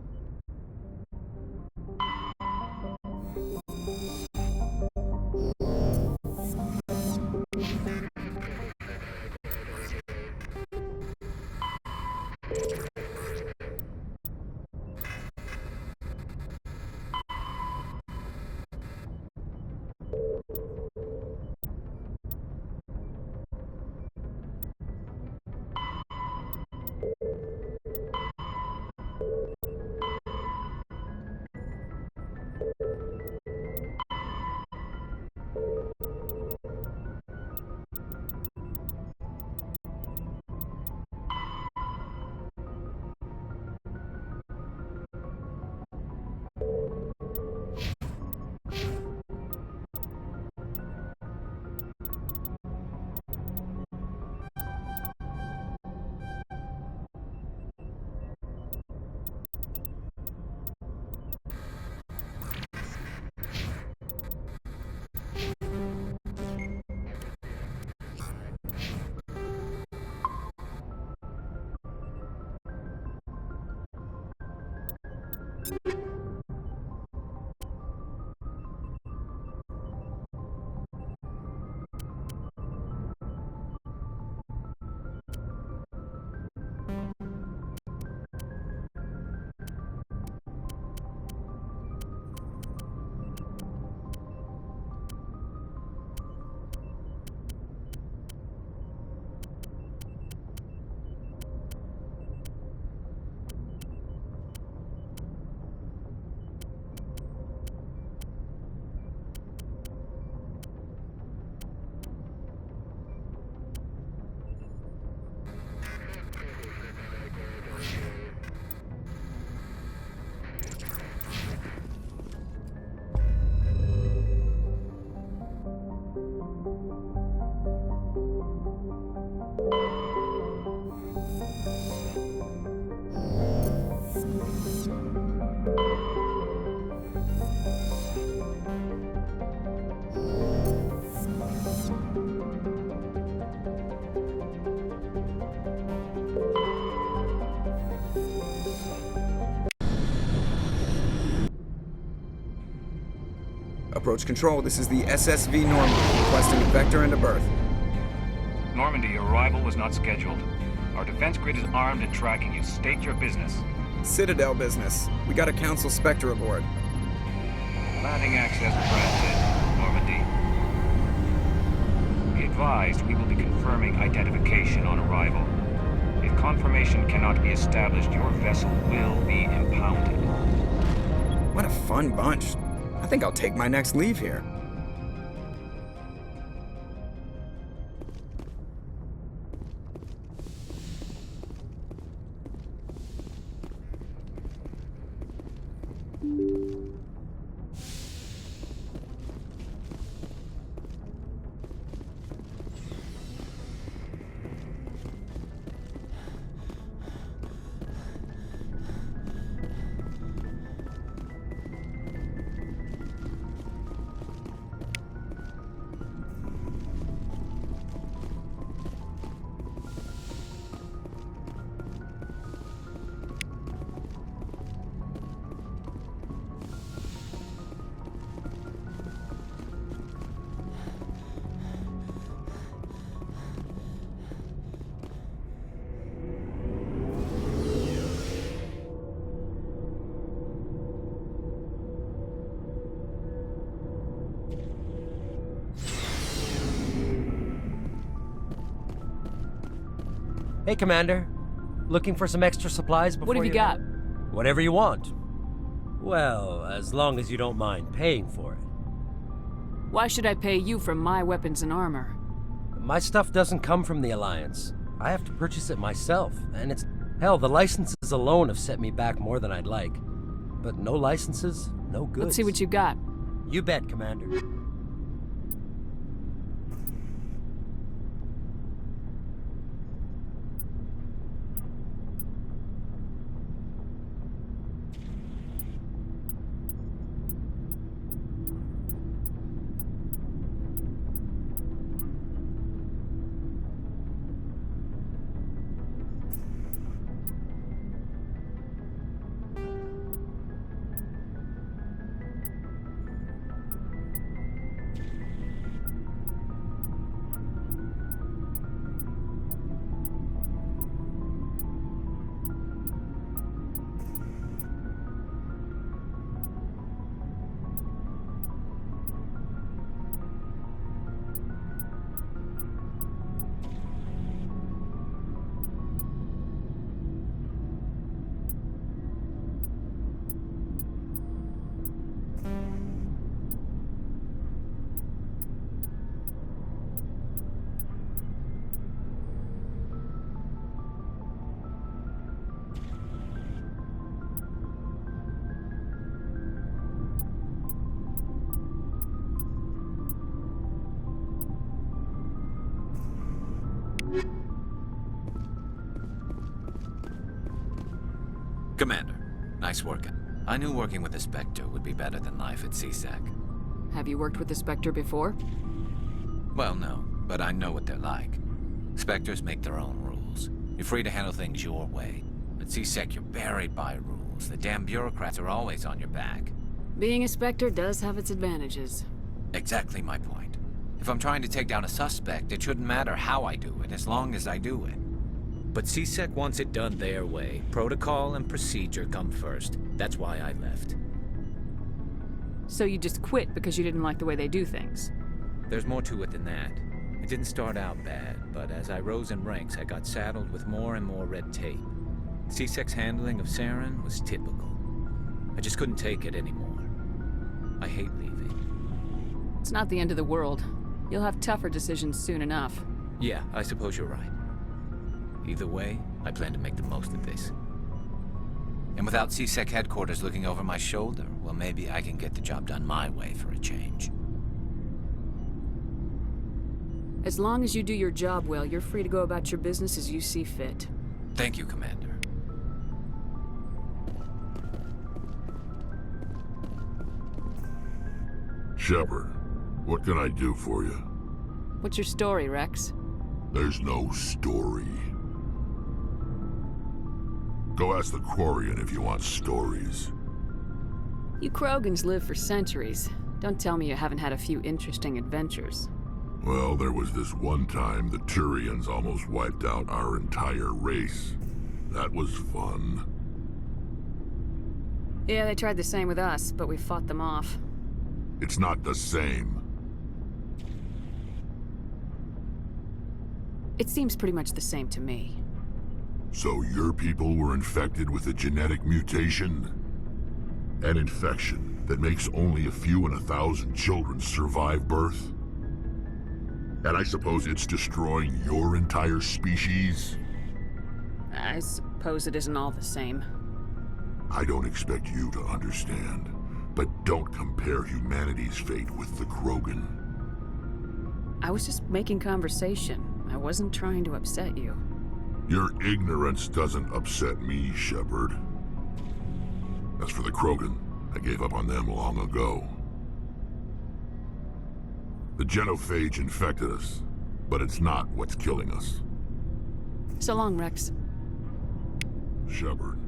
Approach control, this is the SSV Normandy, requesting a vector and a berth. Normandy, your arrival was not scheduled. Our defense grid is armed and tracking you. State your business. Citadel business. We got a Council Spectre aboard. Landing access granted, Normandy. Be advised, we will be confirming identification on arrival. If confirmation cannot be established, your vessel will be impounded. What a fun bunch. I think I'll take my next leave here. Hey, Commander. Looking for some extra supplies before What have you got? Whatever you want. Well, as long as you don't mind paying for it. Why should I pay you for my weapons and armor? My stuff doesn't come from the Alliance. I have to purchase it myself, and it's... Hell, the licenses alone have set me back more than I'd like. But no licenses, no goods. Let's see what you got. You bet, Commander. Commander, nice working. I knew working with the Spectre would be better than life at CSEC. Have you worked with the Spectre before? Well, no, but I know what they're like. Spectres make their own rules. You're free to handle things your way. At CSEC, you're buried by rules. The damn bureaucrats are always on your back. Being a Spectre does have its advantages. Exactly my point. If I'm trying to take down a suspect, it shouldn't matter how I do it, as long as I do it. But CSEC wants it done their way. Protocol and procedure come first. That's why I left. So you just quit because you didn't like the way they do things? There's more to it than that. It didn't start out bad, but as I rose in ranks, I got saddled with more and more red tape. CSEC's handling of Saren was typical. I just couldn't take it anymore. I hate leaving. It's not the end of the world. You'll have tougher decisions soon enough. Yeah, I suppose you're right. Either way, I plan to make the most of this. And without CSEC headquarters looking over my shoulder, well, maybe I can get the job done my way for a change. As long as you do your job well, you're free to go about your business as you see fit. Thank you, Commander. Shepard, what can I do for you? What's your story, Rex? There's no story. Go ask the Quarian if you want stories. You Krogans live for centuries. Don't tell me you haven't had a few interesting adventures. Well, there was this one time the Turians almost wiped out our entire race. That was fun. Yeah, they tried the same with us, but we fought them off. It's not the same. It seems pretty much the same to me. So your people were infected with a genetic mutation? An infection that makes only a few in 1,000 children survive birth? And I suppose it's destroying your entire species? I suppose it isn't all the same. I don't expect you to understand, but don't compare humanity's fate with the Krogan. I was just making conversation. I wasn't trying to upset you. Your ignorance doesn't upset me, Shepard. As for the Krogan, I gave up on them long ago. The genophage infected us, but it's not what's killing us. So long, Rex. Shepard.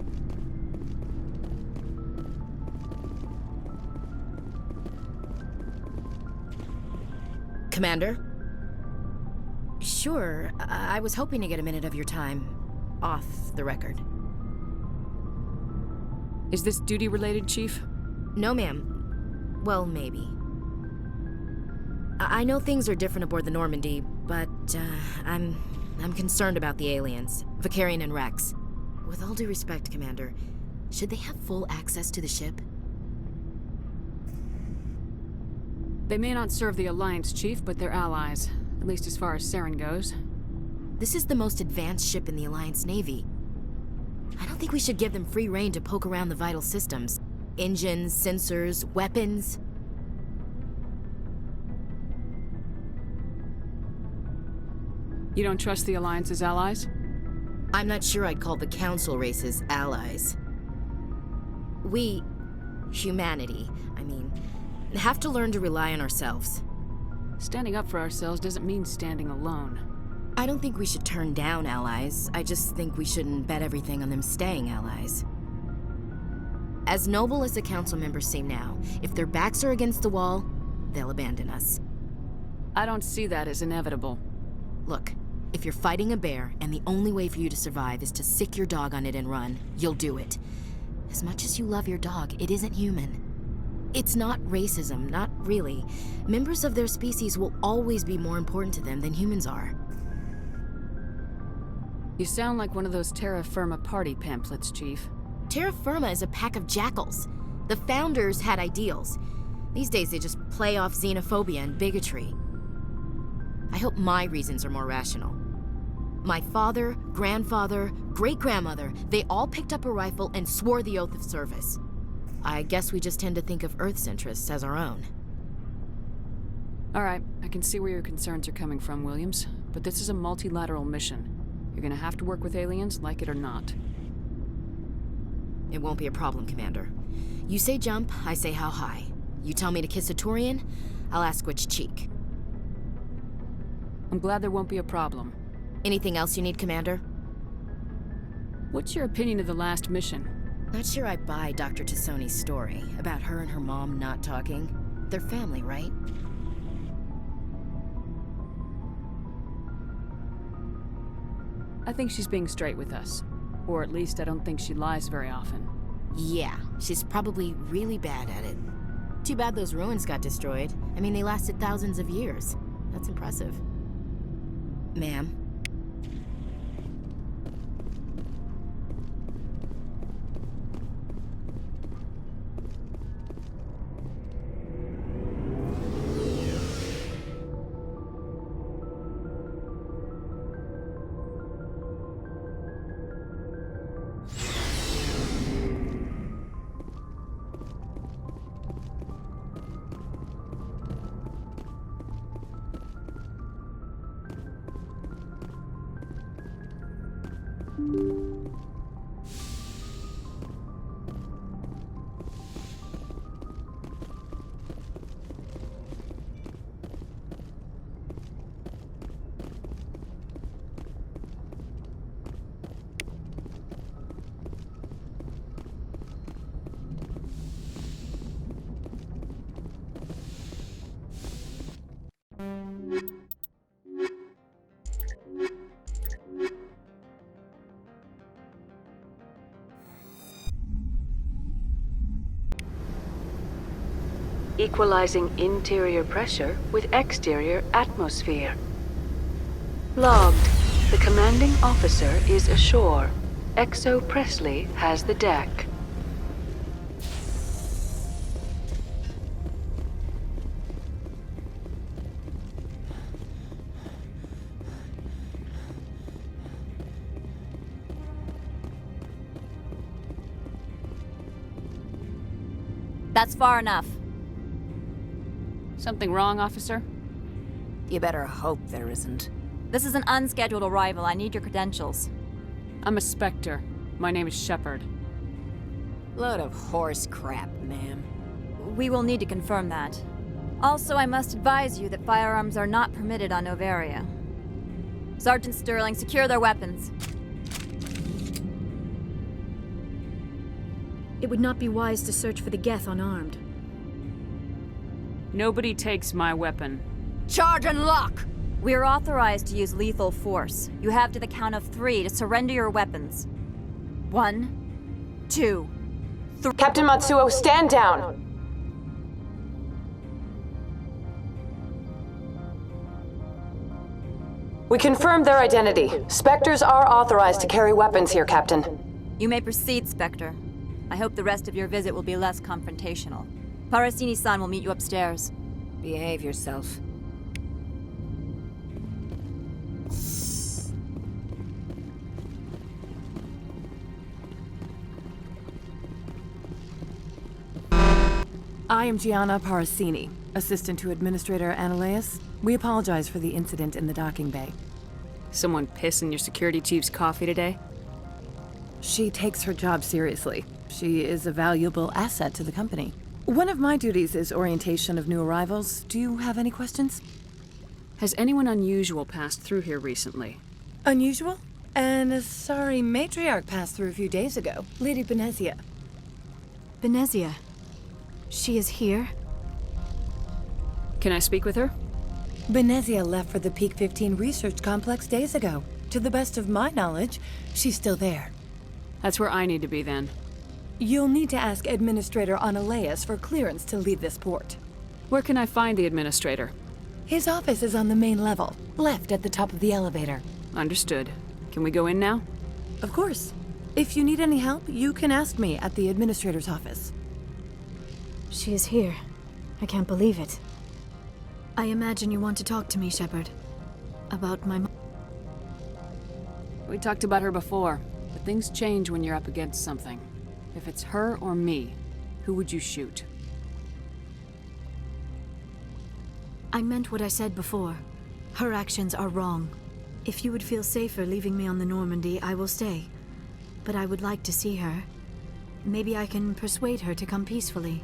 Commander? Sure, I was hoping to get a minute of your time. Off the record. Is this duty-related, Chief? No, ma'am. Well, maybe. I know things are different aboard the Normandy, but, I'm concerned about the aliens. Vakarian and Rex. With all due respect, Commander, should they have full access to the ship? They may not serve the Alliance, Chief, but they're allies. At least as far as Saren goes. This is the most advanced ship in the Alliance Navy. I don't think we should give them free rein to poke around the vital systems. Engines, sensors, weapons. You don't trust the Alliance's allies? I'm not sure I'd call the Council races allies. We, humanity, have to learn to rely on ourselves. Standing up for ourselves doesn't mean standing alone. I don't think we should turn down allies. I just think we shouldn't bet everything on them staying allies. As noble as the Council members seem now, if their backs are against the wall, they'll abandon us. I don't see that as inevitable. Look, if you're fighting a bear and the only way for you to survive is to sick your dog on it and run, you'll do it. As much as you love your dog, it isn't human. It's not racism, not really. Members of their species will always be more important to them than humans are. You sound like one of those Terra Firma party pamphlets, Chief. Terra Firma is a pack of jackals. The founders had ideals. These days they just play off xenophobia and bigotry. I hope my reasons are more rational. My father, grandfather, great-grandmother, they all picked up a rifle and swore the oath of service. I guess we just tend to think of Earth's interests as our own. All right, I can see where your concerns are coming from, Williams. But this is a multilateral mission. You're gonna have to work with aliens, like it or not. It won't be a problem, Commander. You say jump, I say how high. You tell me to kiss a Turian, I'll ask which cheek. I'm glad there won't be a problem. Anything else you need, Commander? What's your opinion of the last mission? Not sure I buy Dr. Tassoni's story about her and her mom not talking. They're family, right? I think she's being straight with us. Or at least I don't think she lies very often. Yeah, she's probably really bad at it. Too bad those ruins got destroyed. I mean, they lasted thousands of years. That's impressive. Ma'am? Equalizing interior pressure with exterior atmosphere. Logged. The commanding officer is ashore. Exo Presley has the deck. That's far enough. Something wrong, officer? You better hope there isn't. This is an unscheduled arrival. I need your credentials. I'm a Spectre. My name is Shepard. Load of horse crap, ma'am. We will need to confirm that. Also, I must advise you that firearms are not permitted on Noveria. Sergeant Sterling, secure their weapons. It would not be wise to search for the Geth unarmed. Nobody takes my weapon. Charge and lock! We are authorized to use lethal force. You have to the count of 3 to surrender your weapons. 1, 2, 3. Captain Matsuo, stand down! We confirmed their identity. Spectres are authorized to carry weapons here, Captain. You may proceed, Spectre. I hope the rest of your visit will be less confrontational. Parasini-san will meet you upstairs. Behave yourself. I am Gianna Parasini, assistant to Administrator Analeas. We apologize for the incident in the docking bay. Someone piss in your security chief's coffee today? She takes her job seriously. She is a valuable asset to the company. One of my duties is orientation of new arrivals. Do you have any questions? Has anyone unusual passed through here recently? Unusual? And a sorry matriarch passed through a few days ago. Lady Benezia. Benezia? She is here? Can I speak with her? Benezia left for the Peak 15 research complex days ago. To the best of my knowledge, she's still there. That's where I need to be then. You'll need to ask Administrator Analeas for clearance to leave this port. Where can I find the Administrator? His office is on the main level, left at the top of the elevator. Understood. Can we go in now? Of course. If you need any help, you can ask me at the Administrator's office. She is here. I can't believe it. I imagine you want to talk to me, Shepard. About my mom. We talked about her before, but things change when you're up against something. If it's her or me, who would you shoot? I meant what I said before. Her actions are wrong. If you would feel safer leaving me on the Normandy, I will stay. But I would like to see her. Maybe I can persuade her to come peacefully.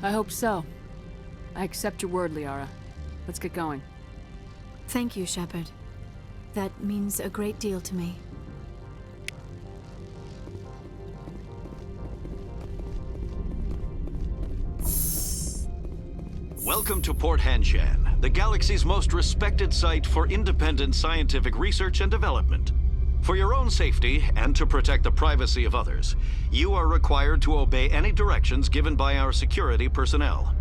I hope so. I accept your word, Liara. Let's get going. Thank you, Shepard. That means a great deal to me. Welcome to Port Hanshan, the galaxy's most respected site for independent scientific research and development. For your own safety, and to protect the privacy of others, you are required to obey any directions given by our security personnel.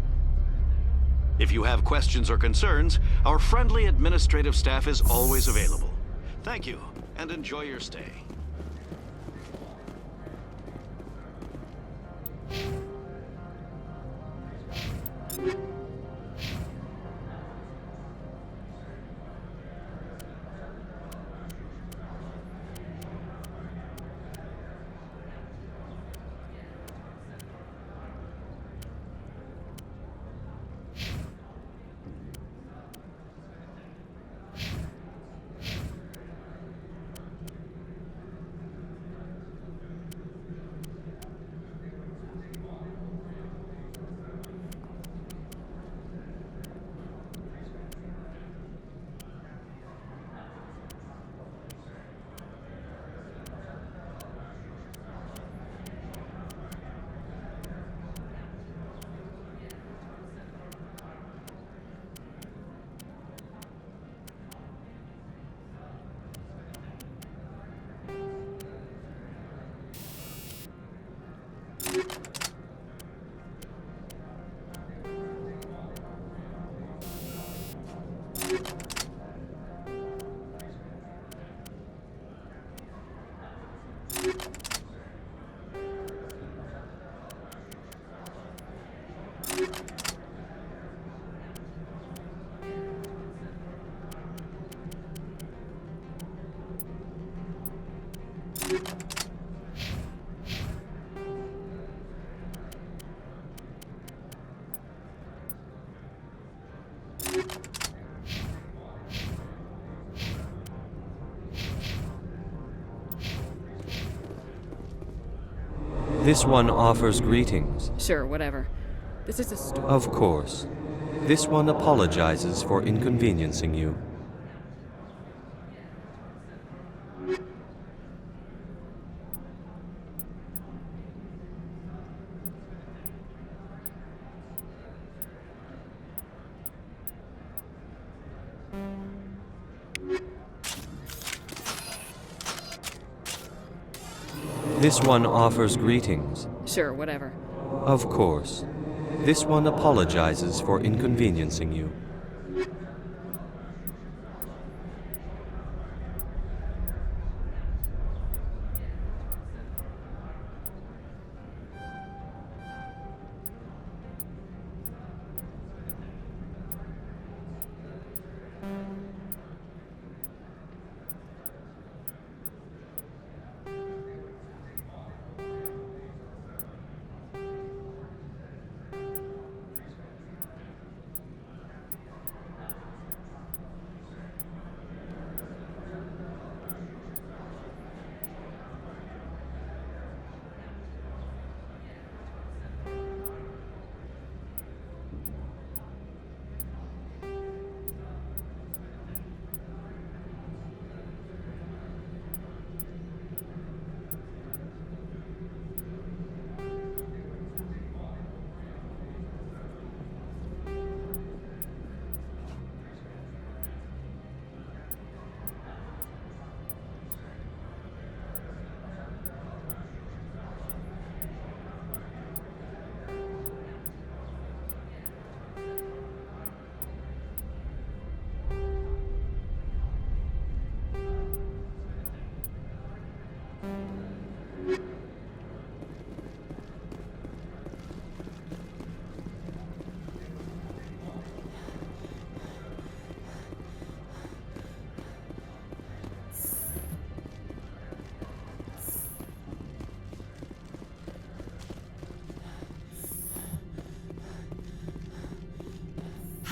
If you have questions or concerns, our friendly administrative staff is always available. Thank you, and enjoy your stay. This one offers greetings. Sure, whatever. This is a story. Of course. This one apologizes for inconveniencing you. This one offers greetings. Sure, whatever. Of course. This one apologizes for inconveniencing you.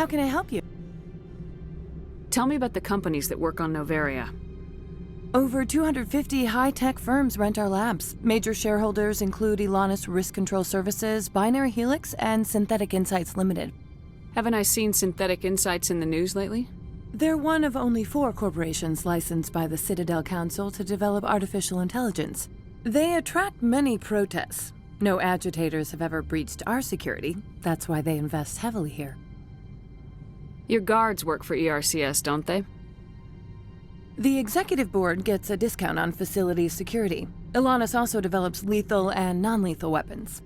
How can I help you? Tell me about the companies that work on Noveria. Over 250 high-tech firms rent our labs. Major shareholders include Elanus Risk Control Services, Binary Helix, and Synthetic Insights Limited. Haven't I seen Synthetic Insights in the news lately? They're one of only 4 corporations licensed by the Citadel Council to develop artificial intelligence. They attract many protests. No agitators have ever breached our security. That's why they invest heavily here. Your guards work for ERCS, don't they? The executive board gets a discount on facility security. Elanus also develops lethal and non-lethal weapons.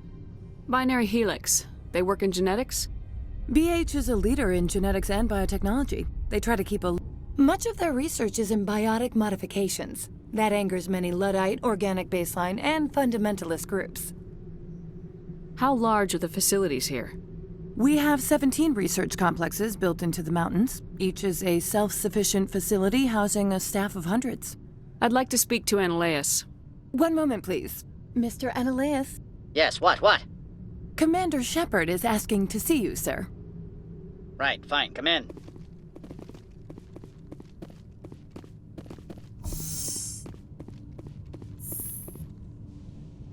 Binary Helix. They work in genetics? BH is a leader in genetics and biotechnology. They try to keep Much of their research is in biotic modifications. That angers many Luddite, organic baseline, and fundamentalist groups. How large are the facilities here? We have 17 research complexes built into the mountains. Each is a self-sufficient facility housing a staff of hundreds. I'd like to speak to Analeas. One moment, please. Mr. Analeas? Yes, what? Commander Shepard is asking to see you, sir. Right, fine, come in.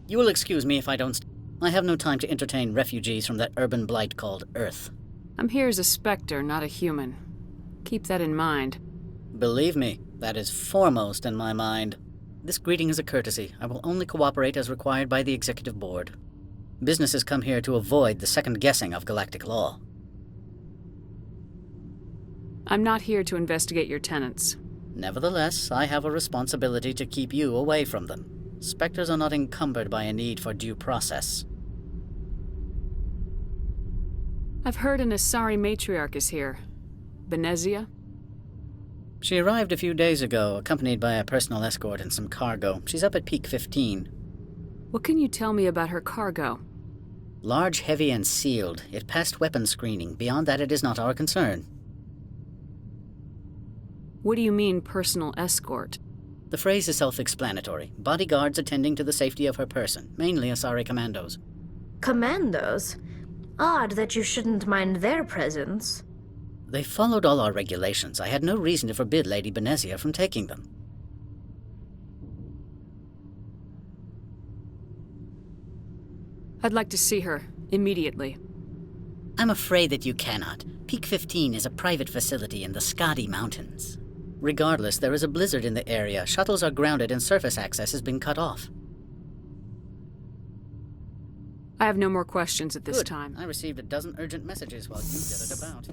You will excuse me if I don't... I have no time to entertain refugees from that urban blight called Earth. I'm here as a Spectre, not a human. Keep that in mind. Believe me, that is foremost in my mind. This greeting is a courtesy. I will only cooperate as required by the Executive Board. Businesses come here to avoid the second-guessing of galactic law. I'm not here to investigate your tenants. Nevertheless, I have a responsibility to keep you away from them. Spectres are not encumbered by a need for due process. I've heard an Asari matriarch is here. Benezia? She arrived a few days ago, accompanied by a personal escort and some cargo. She's up at Peak 15. What can you tell me about her cargo? Large, heavy, and sealed. It passed weapons screening. Beyond that, it is not our concern. What do you mean, personal escort? The phrase is self-explanatory. Bodyguards attending to the safety of her person, mainly Asari commandos. Commandos? Odd that you shouldn't mind their presence. They followed all our regulations. I had no reason to forbid Lady Benezia from taking them. I'd like to see her, immediately. I'm afraid that you cannot. Peak 15 is a private facility in the Skadi Mountains. Regardless, there is a blizzard in the area. Shuttles are grounded and surface access has been cut off. I have no more questions at this Good. time. I received a dozen urgent messages while you did it about.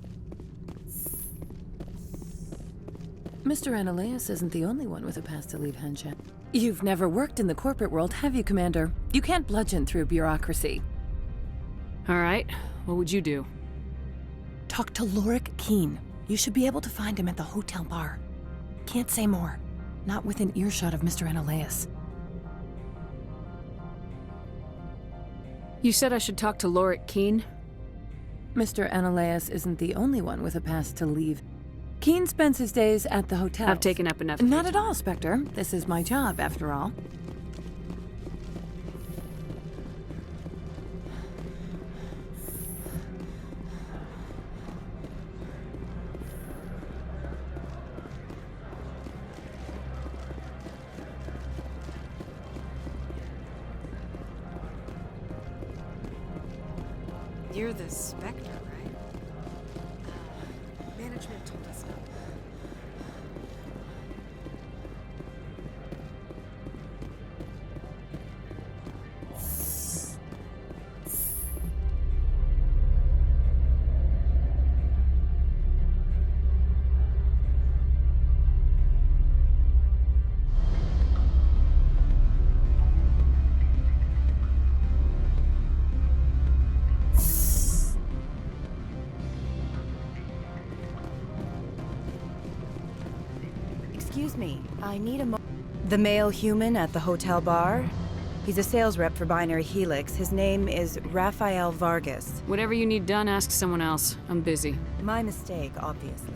Mr. Analeas isn't the only one with a past to leave Henshan. You've never worked in the corporate world, have you, Commander? You can't bludgeon through bureaucracy. All right. What would you do? Talk to Lorik Keen. You should be able to find him at the hotel bar. Can't say more. Not within earshot of Mr. Analeas. You said I should talk to Lorik Keen? Mr. Analeas isn't the only one with a past to leave. Keen spends his days at the hotel. I've taken up enough. Not at all, Spectre. This is my job, after all. You're the Spectre, right? Management told us not. Excuse me, I need The male human at the hotel bar? He's a sales rep for Binary Helix. His name is Rafael Vargas. Whatever you need done, ask someone else. I'm busy. My mistake, obviously.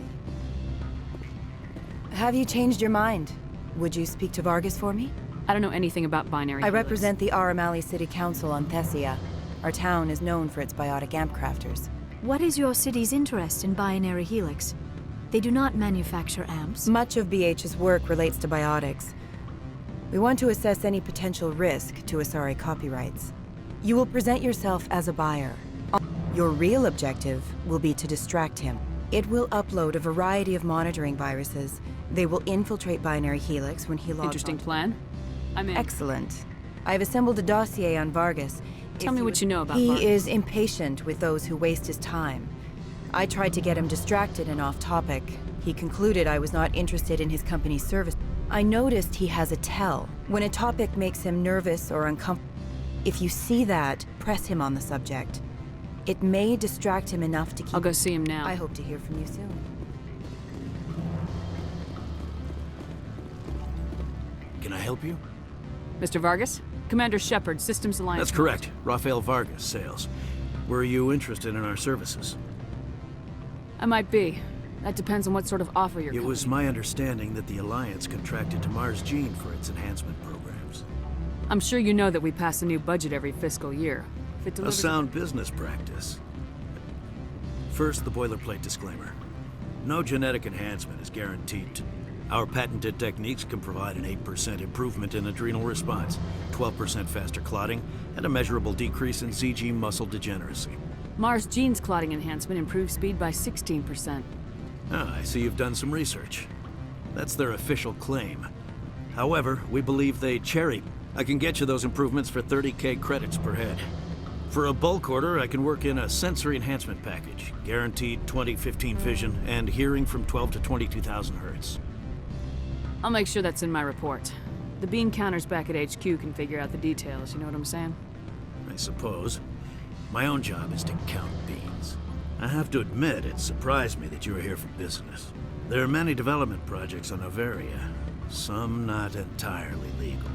Have you changed your mind? Would you speak to Vargas for me? I don't know anything about Binary I Helix. represent the Aramali City Council on Thessia. Our town is known for its biotic amp crafters. What is your city's interest in Binary Helix? They do not manufacture amps. Much of BH's work relates to biotics. We want to assess any potential risk to Asari copyrights. You will present yourself as a buyer. Your real objective will be to distract him. It will upload a variety of monitoring viruses. They will infiltrate Binary Helix when he logs Interesting onto... plan. I'm in. Excellent. I've assembled a dossier on Vargas. Tell me what you know about He Vargas. is impatient with those who waste his time. I tried to get him distracted and off topic. He concluded I was not interested in his company's service. I noticed he has a tell when a topic makes him nervous or uncomfortable. If you see that, press him on the subject. It may distract him enough to keep... I'll go see him now. I hope to hear from you soon. Can I help you? Mr. Vargas? Commander Shepard, Systems Alliance. That's correct. Rafael Vargas, sales. Were you interested in our services? I might be. That depends on what sort of offer you're It was my understanding that the Alliance contracted to Mars Gene for its enhancement programs. I'm sure you know that we pass a new budget every fiscal year. If it A delivers sound business practice. First, the boilerplate disclaimer. No genetic enhancement is guaranteed. Our patented techniques can provide an 8% improvement in adrenal response, 12% faster clotting, and a measurable decrease in ZG muscle degeneracy. Mars Gene's clotting enhancement improves speed by 16%. Ah, I see you've done some research. That's their official claim. However, we believe they cherry. I can get you those improvements for 30K credits per head. For a bulk order, I can work in a sensory enhancement package, guaranteed 20/15 vision, and hearing from 12 to 22,000 hertz. I'll make sure that's in my report. The bean counters back at HQ can figure out the details, you know what I'm saying? I suppose. My own job is to count beans. I have to admit, it surprised me that you were here for business. There are many development projects on Noveria, some not entirely legal.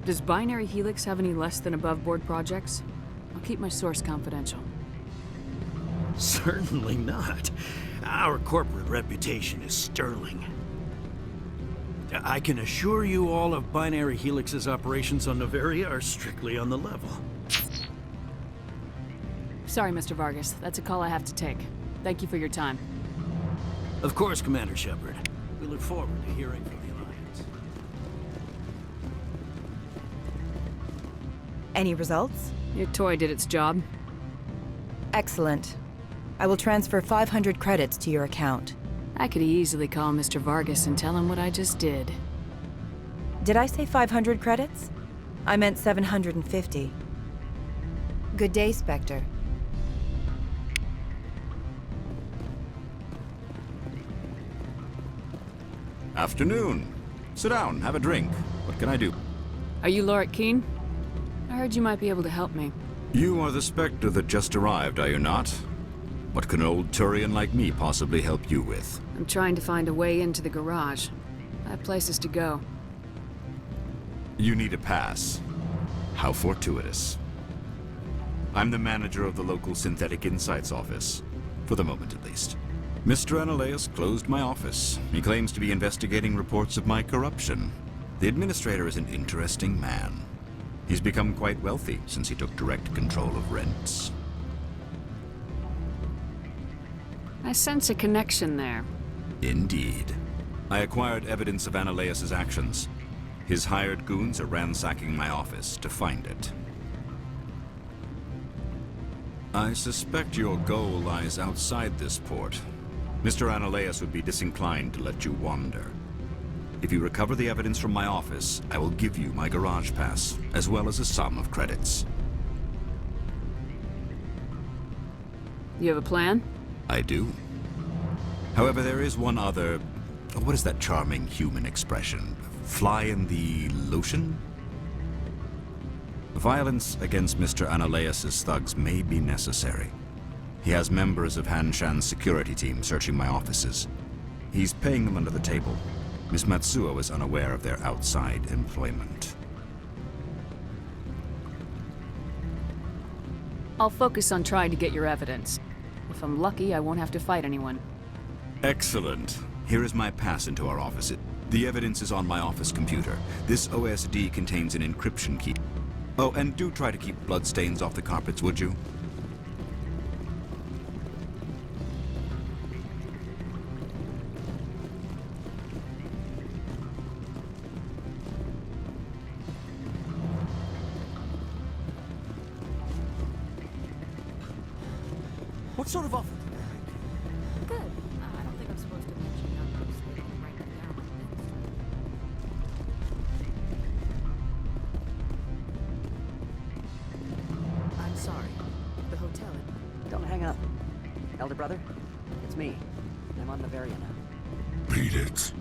Does Binary Helix have any less than above-board projects? I'll keep my source confidential. Certainly not. Our corporate reputation is sterling. I can assure you all of Binary Helix's operations on Noveria are strictly on the level. Sorry, Mr. Vargas. That's a call I have to take. Thank you for your time. Of course, Commander Shepard. We look forward to hearing from the Alliance. Any results? Your toy did its job. Excellent. I will transfer 500 credits to your account. I could easily call Mr. Vargas and tell him what I just did. Did I say 500 credits? I meant 750. Good day, Spectre. Afternoon. Sit down, have a drink. What can I do? Are you Lorik Keen? I heard you might be able to help me. You are the Spectre that just arrived, are you not? What can an old Turian like me possibly help you with? I'm trying to find a way into the garage. I have places to go. You need a pass. How fortuitous. I'm the manager of the local Synthetic Insights office. For the moment, at least. Mr. Analeas closed my office. He claims to be investigating reports of my corruption. The administrator is an interesting man. He's become quite wealthy since he took direct control of rents. I sense a connection there. Indeed. I acquired evidence of Analeas' actions. His hired goons are ransacking my office to find it. I suspect your goal lies outside this port. Mr. Analeas would be disinclined to let you wander. If you recover the evidence from my office, I will give you my garage pass, as well as a sum of credits. You have a plan? I do. However, there is one other... What is that charming human expression? Fly in the lotion? Violence against Mr. Analeas' thugs may be necessary. He has members of Han Shan's security team searching my offices. He's paying them under the table. Miss Matsuo is unaware of their outside employment. I'll focus on trying to get your evidence. If I'm lucky, I won't have to fight anyone. Excellent. Here is my pass into our office. The evidence is on my office computer. This OSD contains an encryption key. Oh, and do try to keep bloodstains off the carpets, would you? What sort of offer? Good. I don't think I'm supposed to mention numbers. They don't write them down like this. I'm sorry. The hotel. Don't hang up. Elder brother, it's me. I'm on Noveria now. Beat it.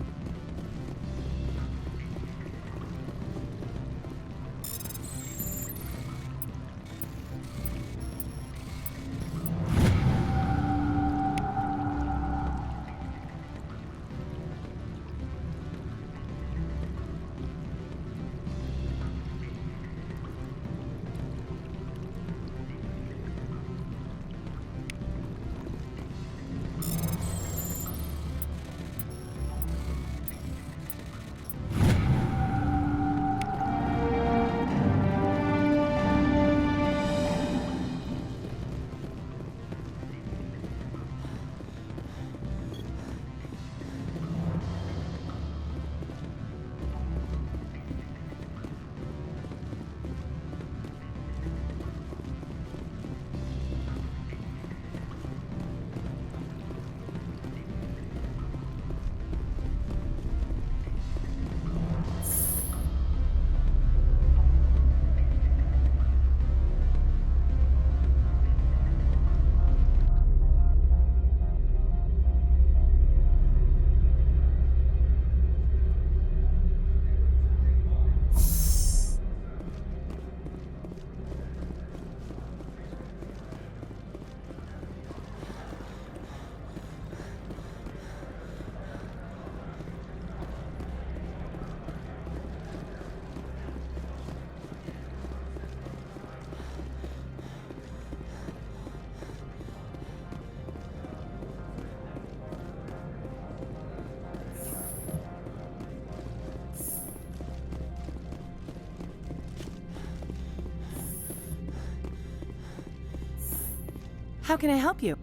How can I help you?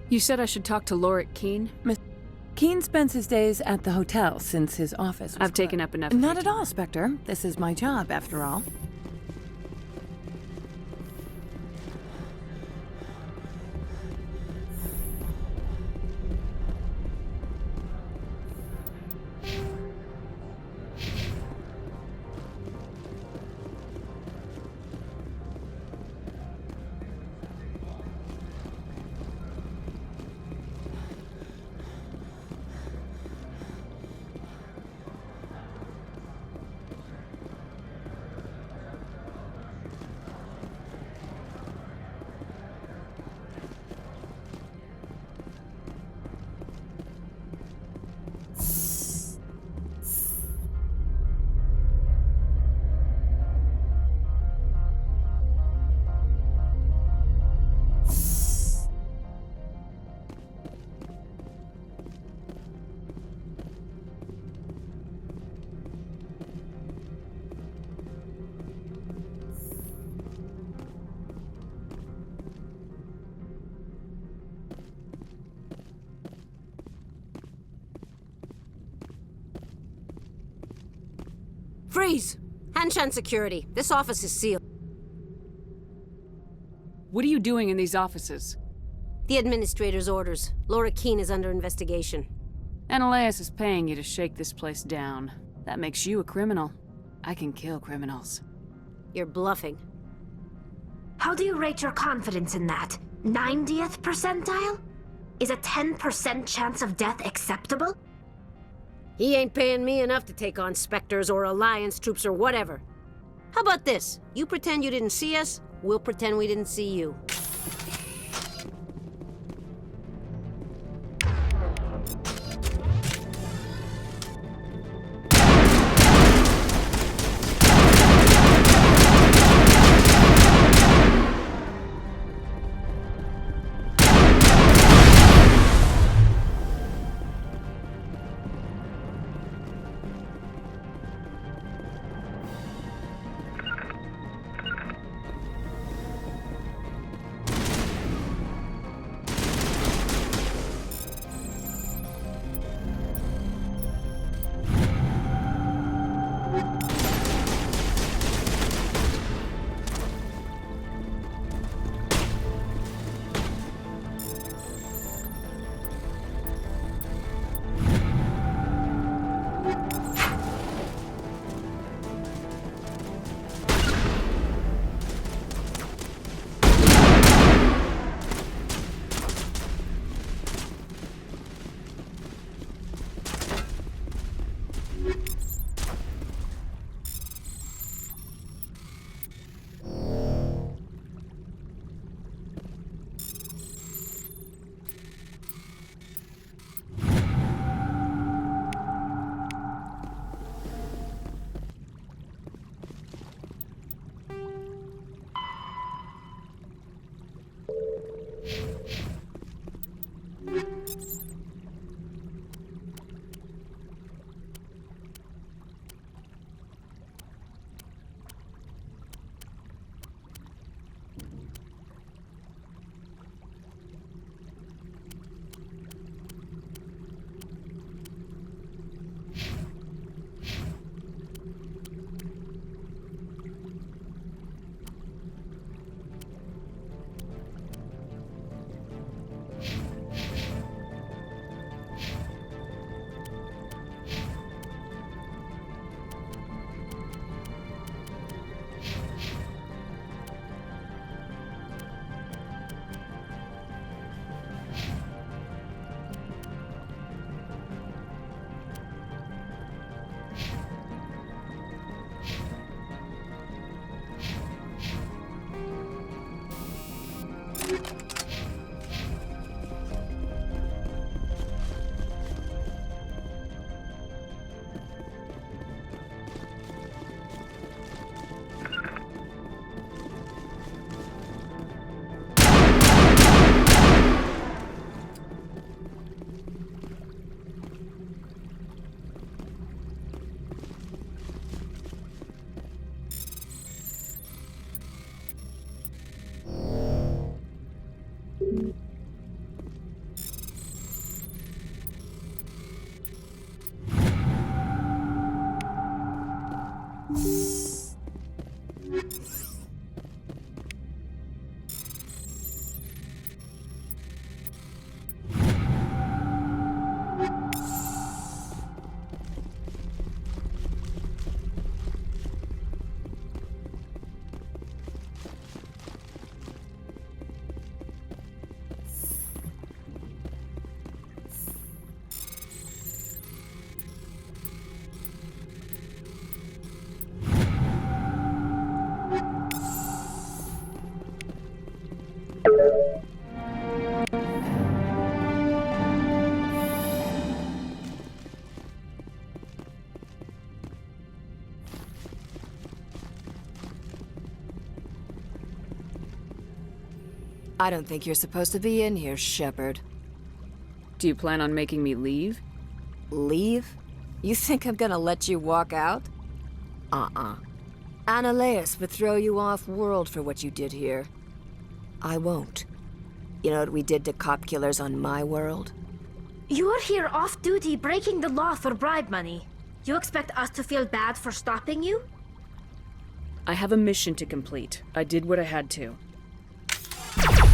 You said I should talk to Lorik Keene? Keene spends his days at the hotel since his office was I've taken up enough. Not at all, Spectre. This is my job, after all. Freeze! Hanshan security. This office is sealed. What are you doing in these offices? The administrator's orders. Lorik Keene is under investigation. Ananias is paying you to shake this place down. That makes you a criminal. I can kill criminals. You're bluffing. How do you rate your confidence in that? 90th percentile? Is a 10% chance of death acceptable? He ain't paying me enough to take on Spectres or Alliance troops or whatever. How about this? You pretend you didn't see us, we'll pretend we didn't see you. I don't think you're supposed to be in here, Shepard. Do you plan on making me leave? Leave? You think I'm gonna let you walk out? Annaleus would throw you off-world for what you did here. I won't. You know what we did to cop killers on my world? You're here off-duty breaking the law for bribe money. You expect us to feel bad for stopping you? I have a mission to complete. I did what I had to.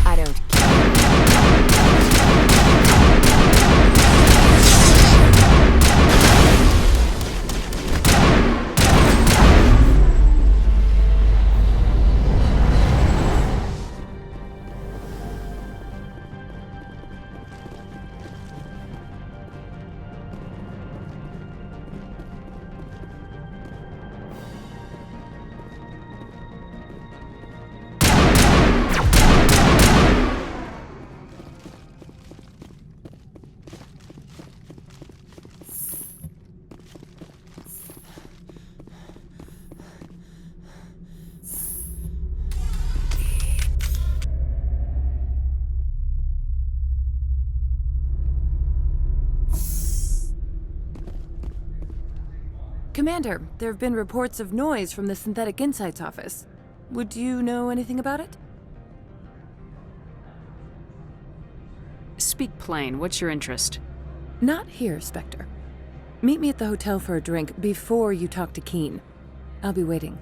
I don't Commander, there have been reports of noise from the Synthetic Insights office. Would you know anything about it? Speak plain. What's your interest? Not here, Spectre. Meet me at the hotel for a drink before you talk to Keen. I'll be waiting.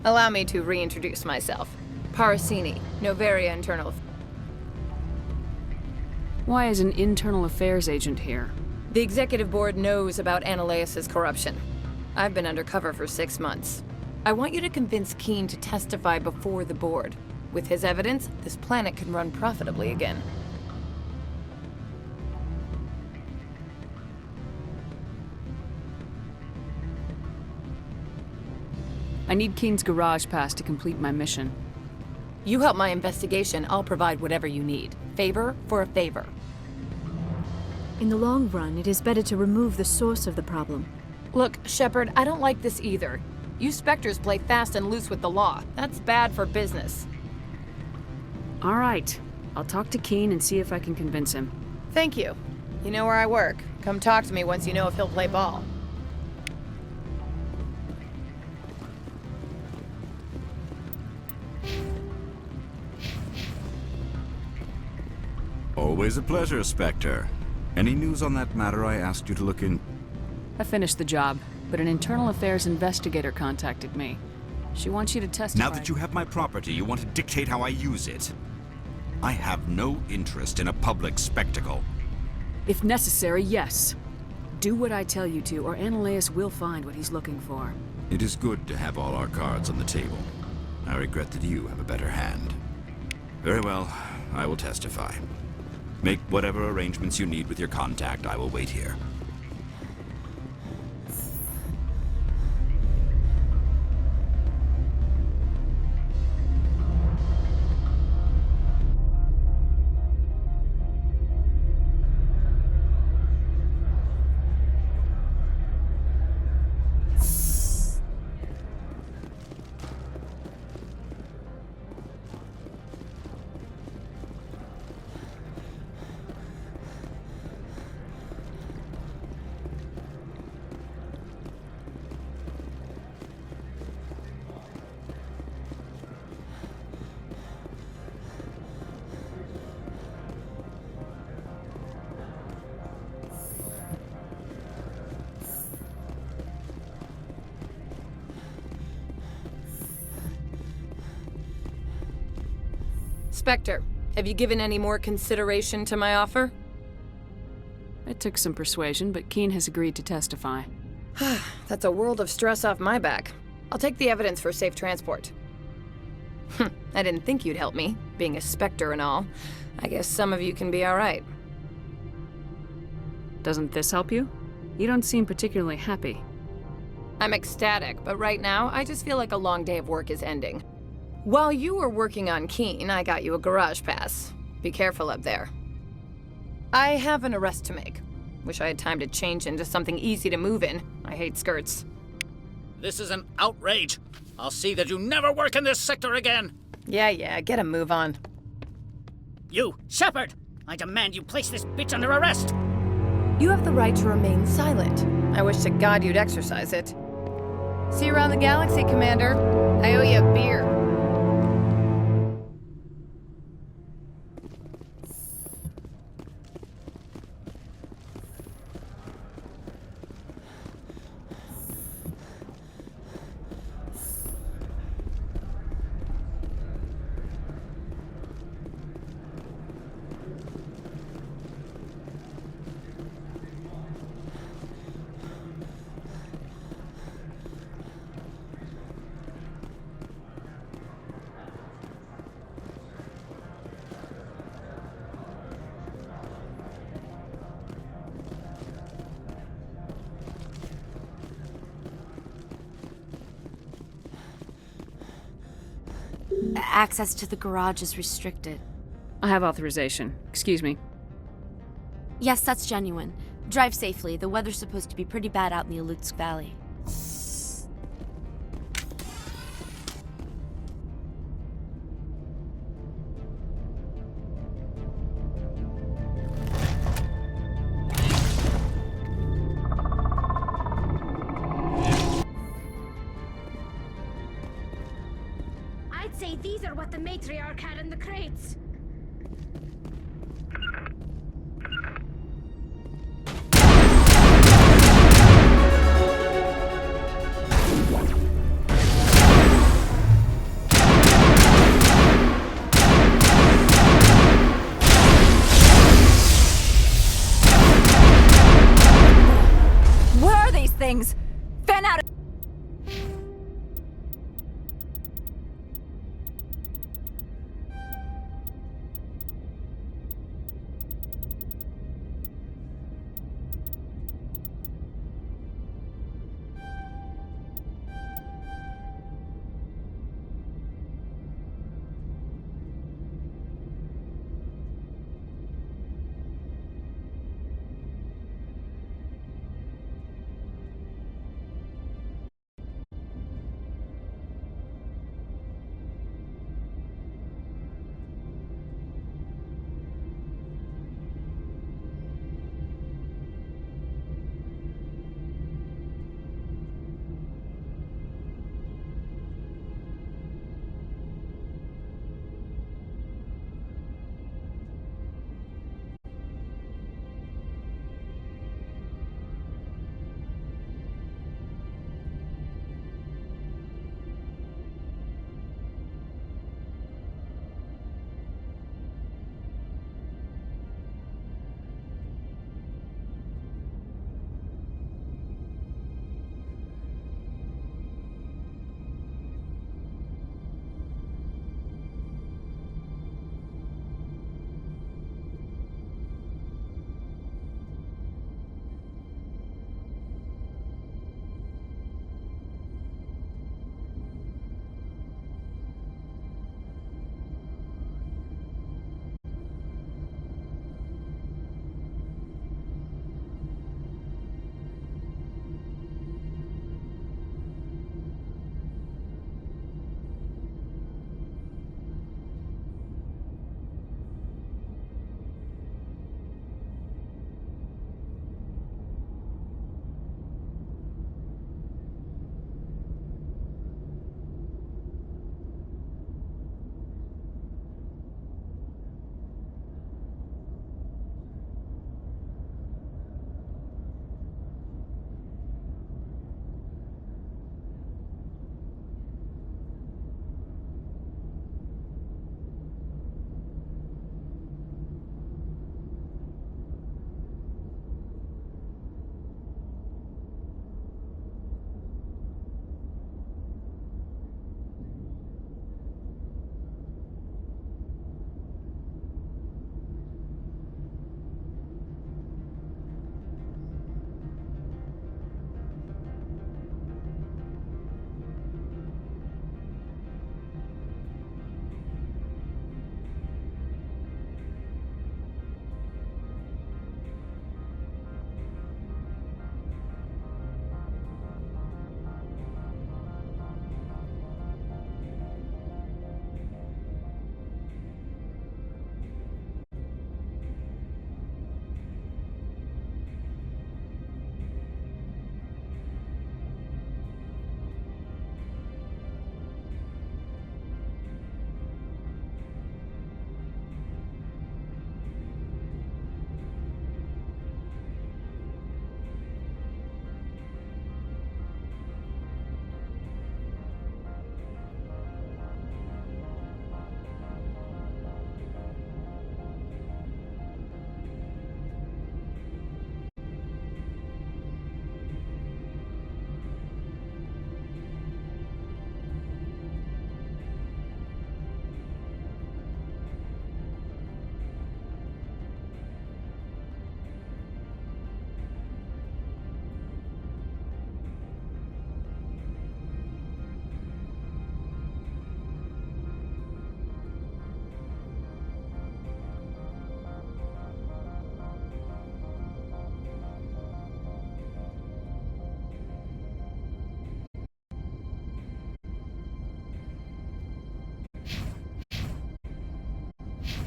Allow me to reintroduce myself. Parasini, Noveria Internal. Why is an internal affairs agent here? The executive board knows about Annaleus' corruption. I've been undercover for 6 months. I want you to convince Keen to testify before the board. With his evidence, this planet can run profitably again. I need Keen's garage pass to complete my mission. You help my investigation, I'll provide whatever you need. Favor for a favor. In the long run, it is better to remove the source of the problem. Look, Shepard, I don't like this either. You Spectres play fast and loose with the law. That's bad for business. All right. I'll talk to Keen and see if I can convince him. Thank you. You know where I work. Come talk to me once you know if he'll play ball. Always a pleasure, Spectre. Any news on that matter I asked you to look in? I finished the job, but an internal affairs investigator contacted me. She wants you to testify. Now that you have my property, you want to dictate how I use it? I have no interest in a public spectacle. If necessary, yes. Do what I tell you to, or Annaleus will find what he's looking for. It is good to have all our cards on the table. I regret that you have a better hand. Very well, I will testify. Make whatever arrangements you need with your contact. I will wait here. Spectre, have you given any more consideration to my offer? It took some persuasion, but Keen has agreed to testify. That's a world of stress off my back. I'll take the evidence for safe transport. I didn't think you'd help me, being a Spectre and all. I guess some of you can be alright. Doesn't this help you? You don't seem particularly happy. I'm ecstatic, but right now, I just feel like a long day of work is ending. While you were working on Keen, I got you a garage pass. Be careful up there. I have an arrest to make. Wish I had time to change into something easy to move in. I hate skirts. This is an outrage. I'll see that you never work in this sector again. Yeah, get a move on. You, Shepard! I demand you place this bitch under arrest! You have the right to remain silent. I wish to God you'd exercise it. See you around the galaxy, Commander. I owe you a beer. Access to the garage is restricted. I have authorization. Excuse me. Yes, that's genuine. Drive safely. The weather's supposed to be pretty bad out in the Alutsk Valley. I'd say these are what the matriarch had in the crates. Where are these things? Fan out!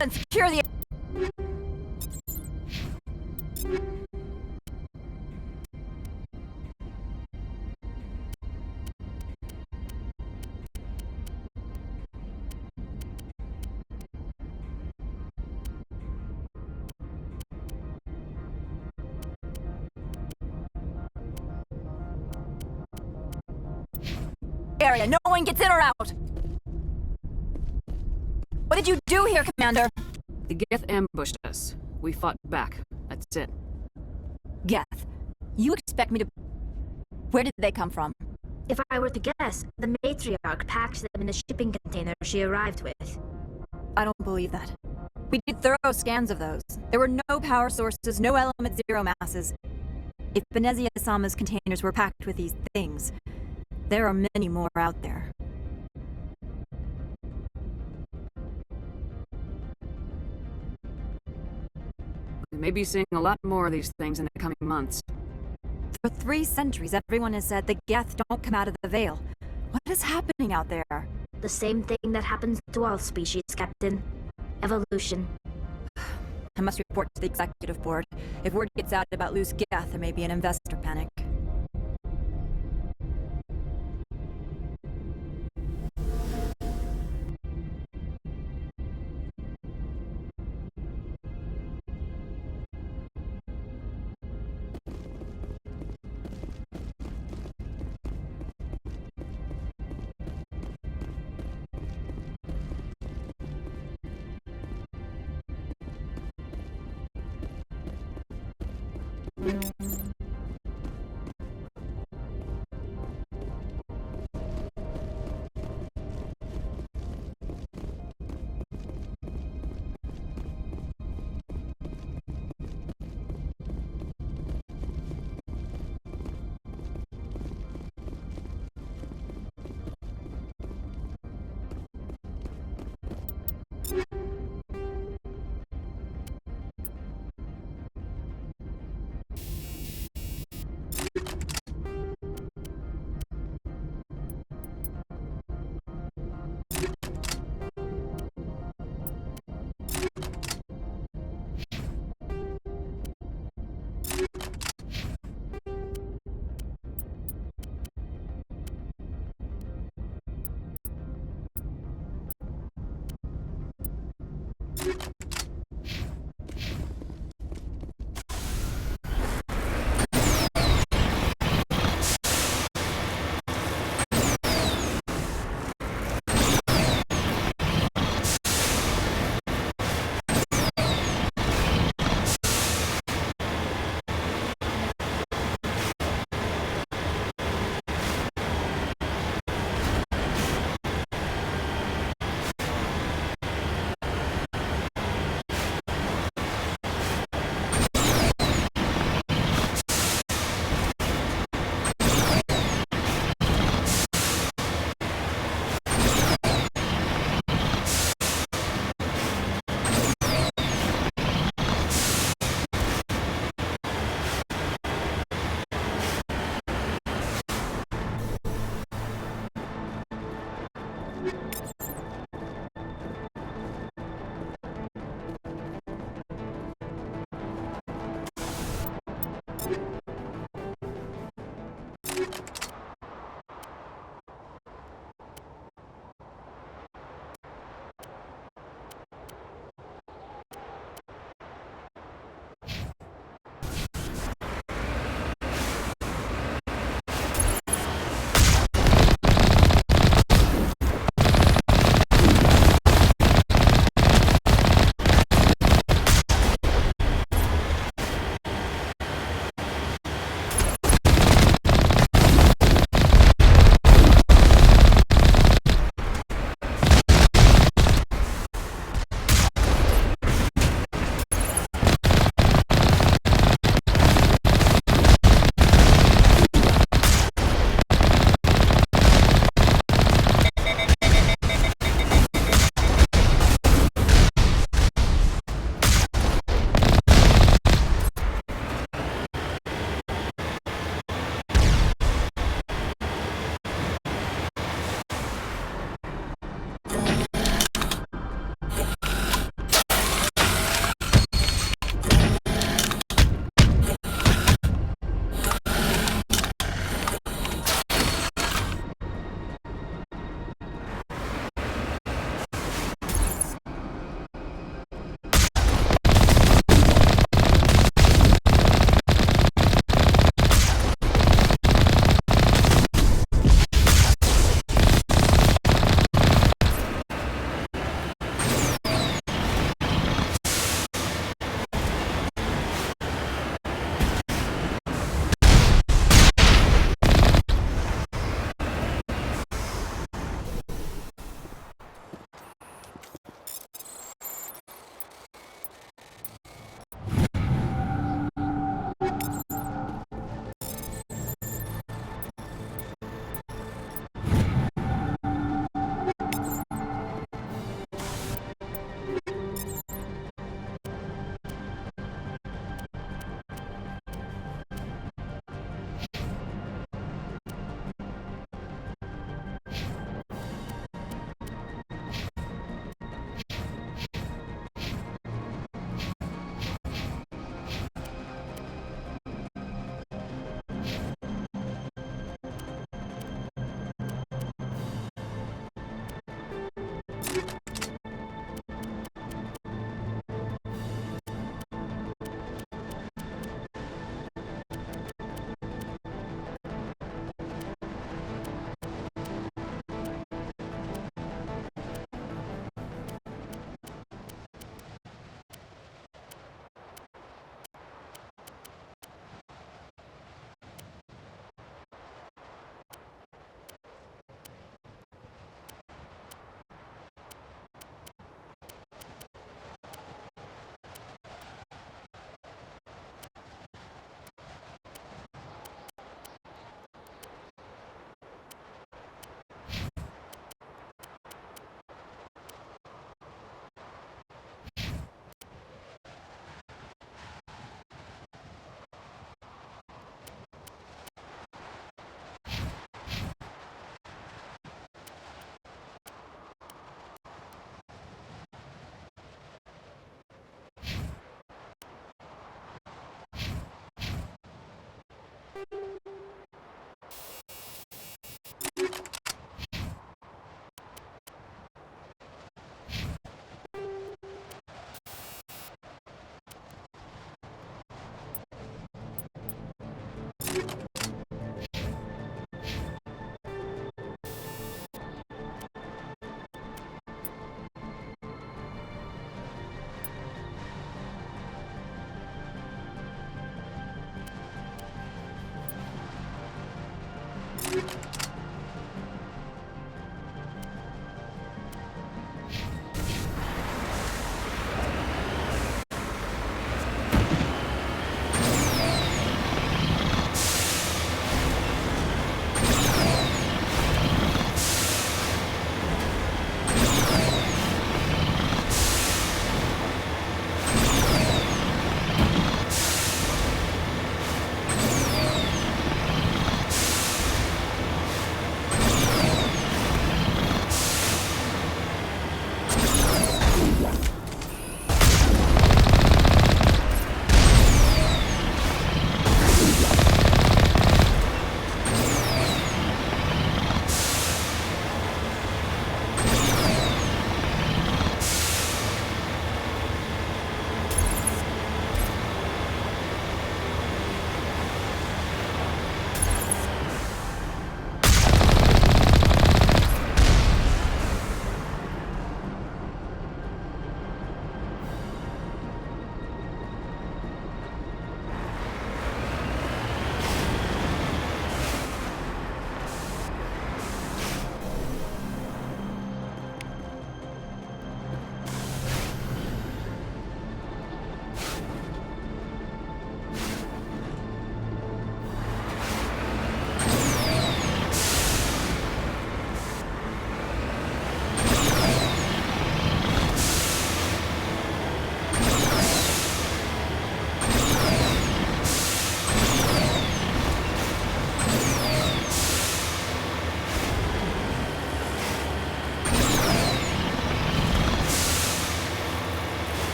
and secure the... area. No one gets in or out. What did you do here, Commander? The Geth ambushed us. We fought back. That's it. Geth. You expect me to... Where did they come from? If I were to guess, the matriarch packed them in the shipping container she arrived with. I don't believe that. We did thorough scans of those. There were no power sources, no element zero masses. If Benezia-sama's containers were packed with these things, there are many more out there. We may be seeing a lot more of these things in the coming months. For 3 centuries, everyone has said the Geth don't come out of the Veil. What is happening out there? The same thing that happens to all species, Captain. Evolution. I must report to the Executive Board. If word gets out about loose Geth, there may be an investor panic.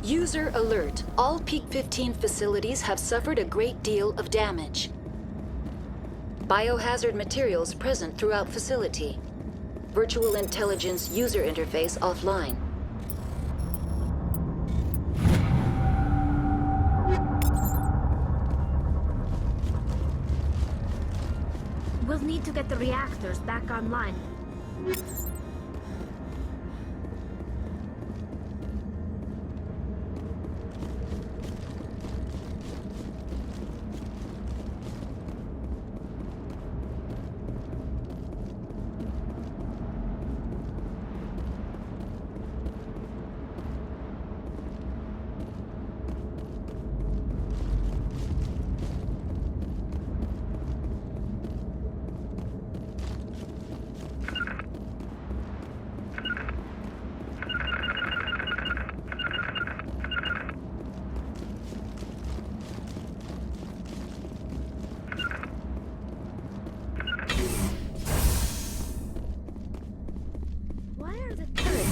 User alert. All Peak 15 facilities have suffered a great deal of damage. Biohazard materials present throughout facility. Virtual intelligence user interface offline. We'll need to get the reactors back online.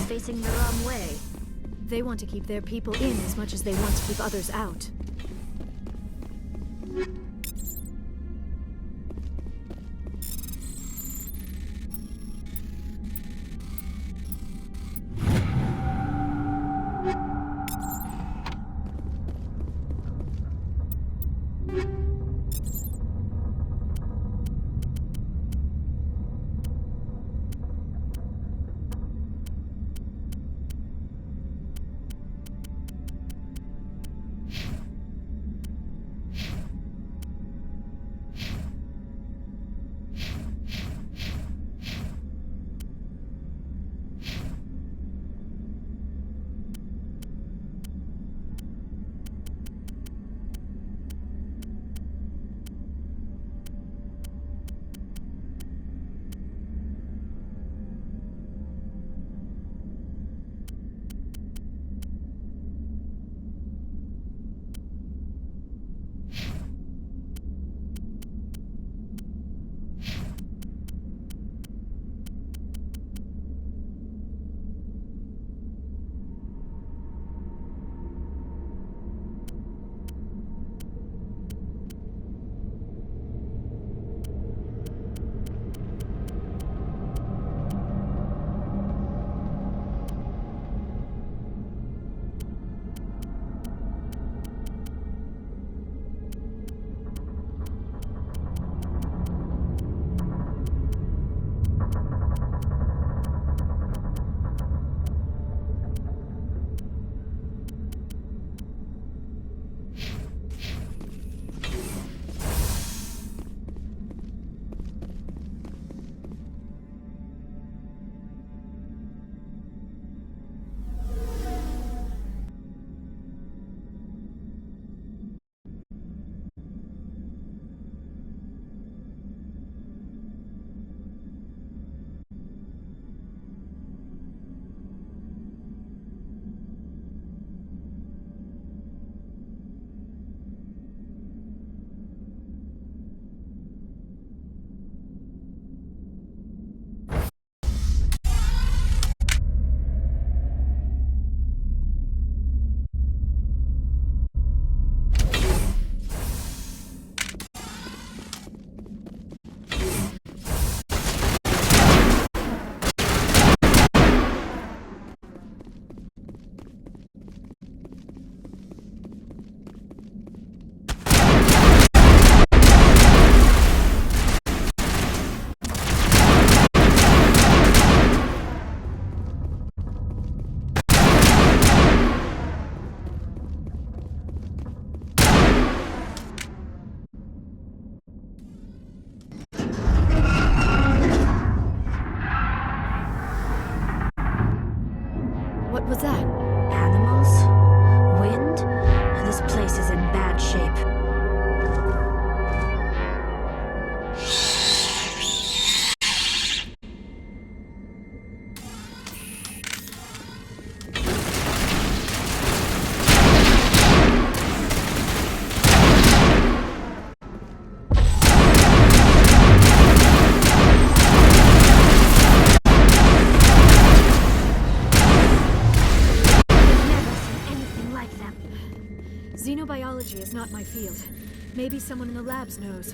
Facing the wrong way. They want to keep their people in as much as they want to keep others out. What was that? Animals? Wind? This place is in bad shape. Biology is not my field. Maybe someone in the labs knows.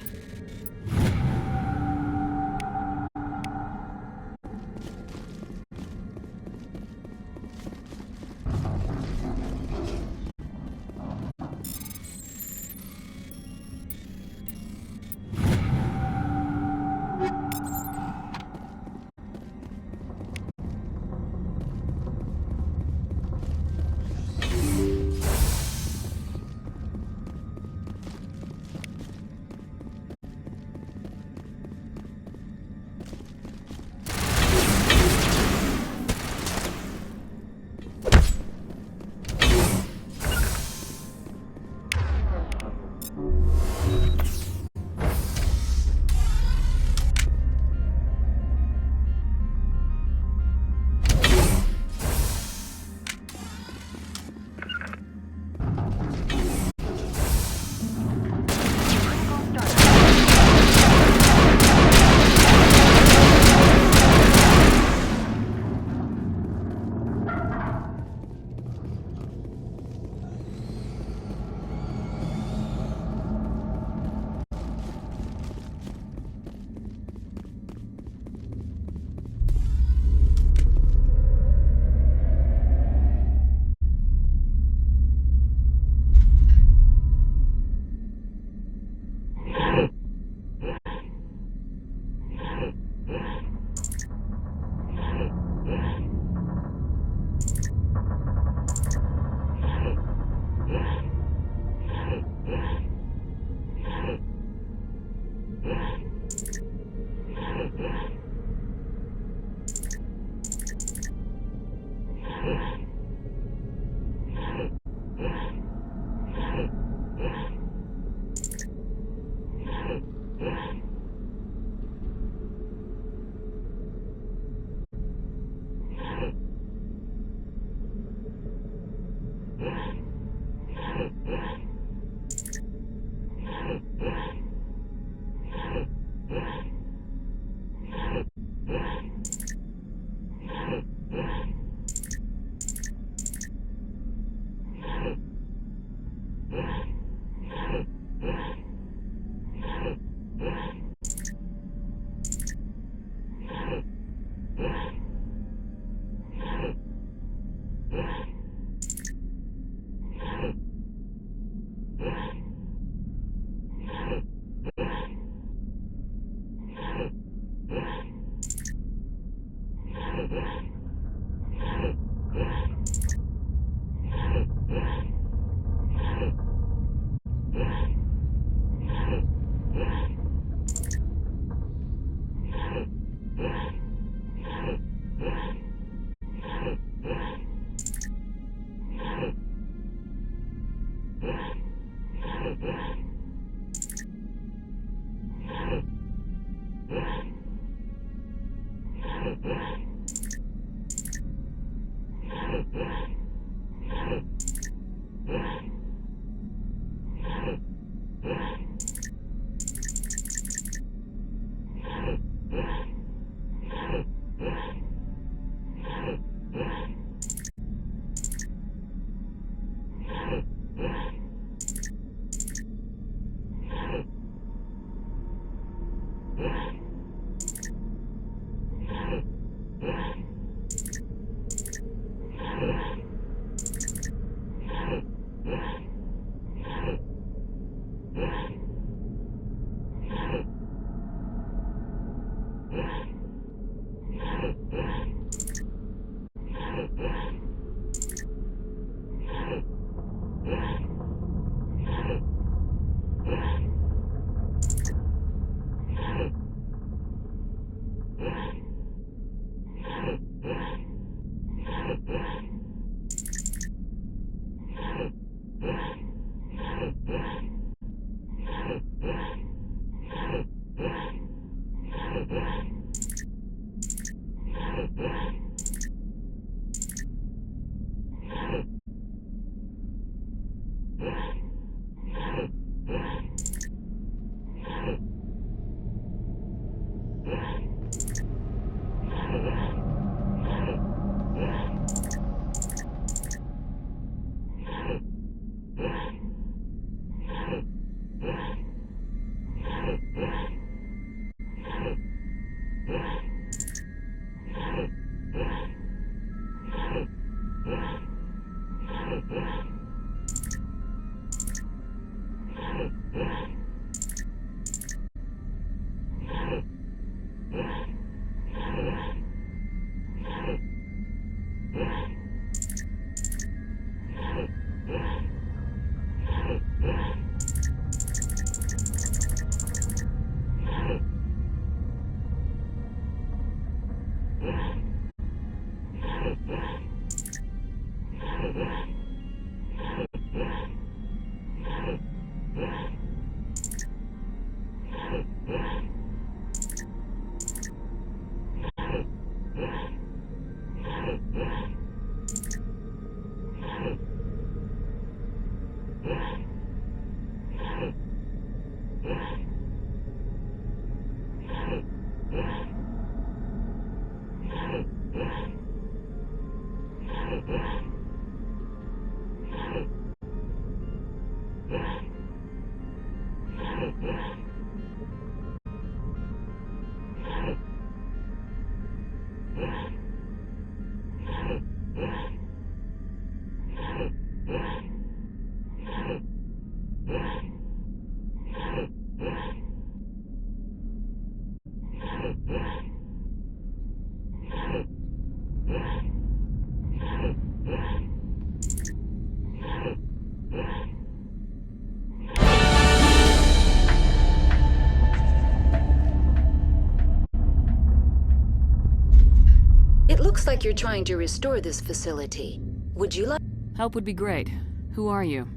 It looks like you're trying to restore this facility. Would you like... Help would be great. Who are you?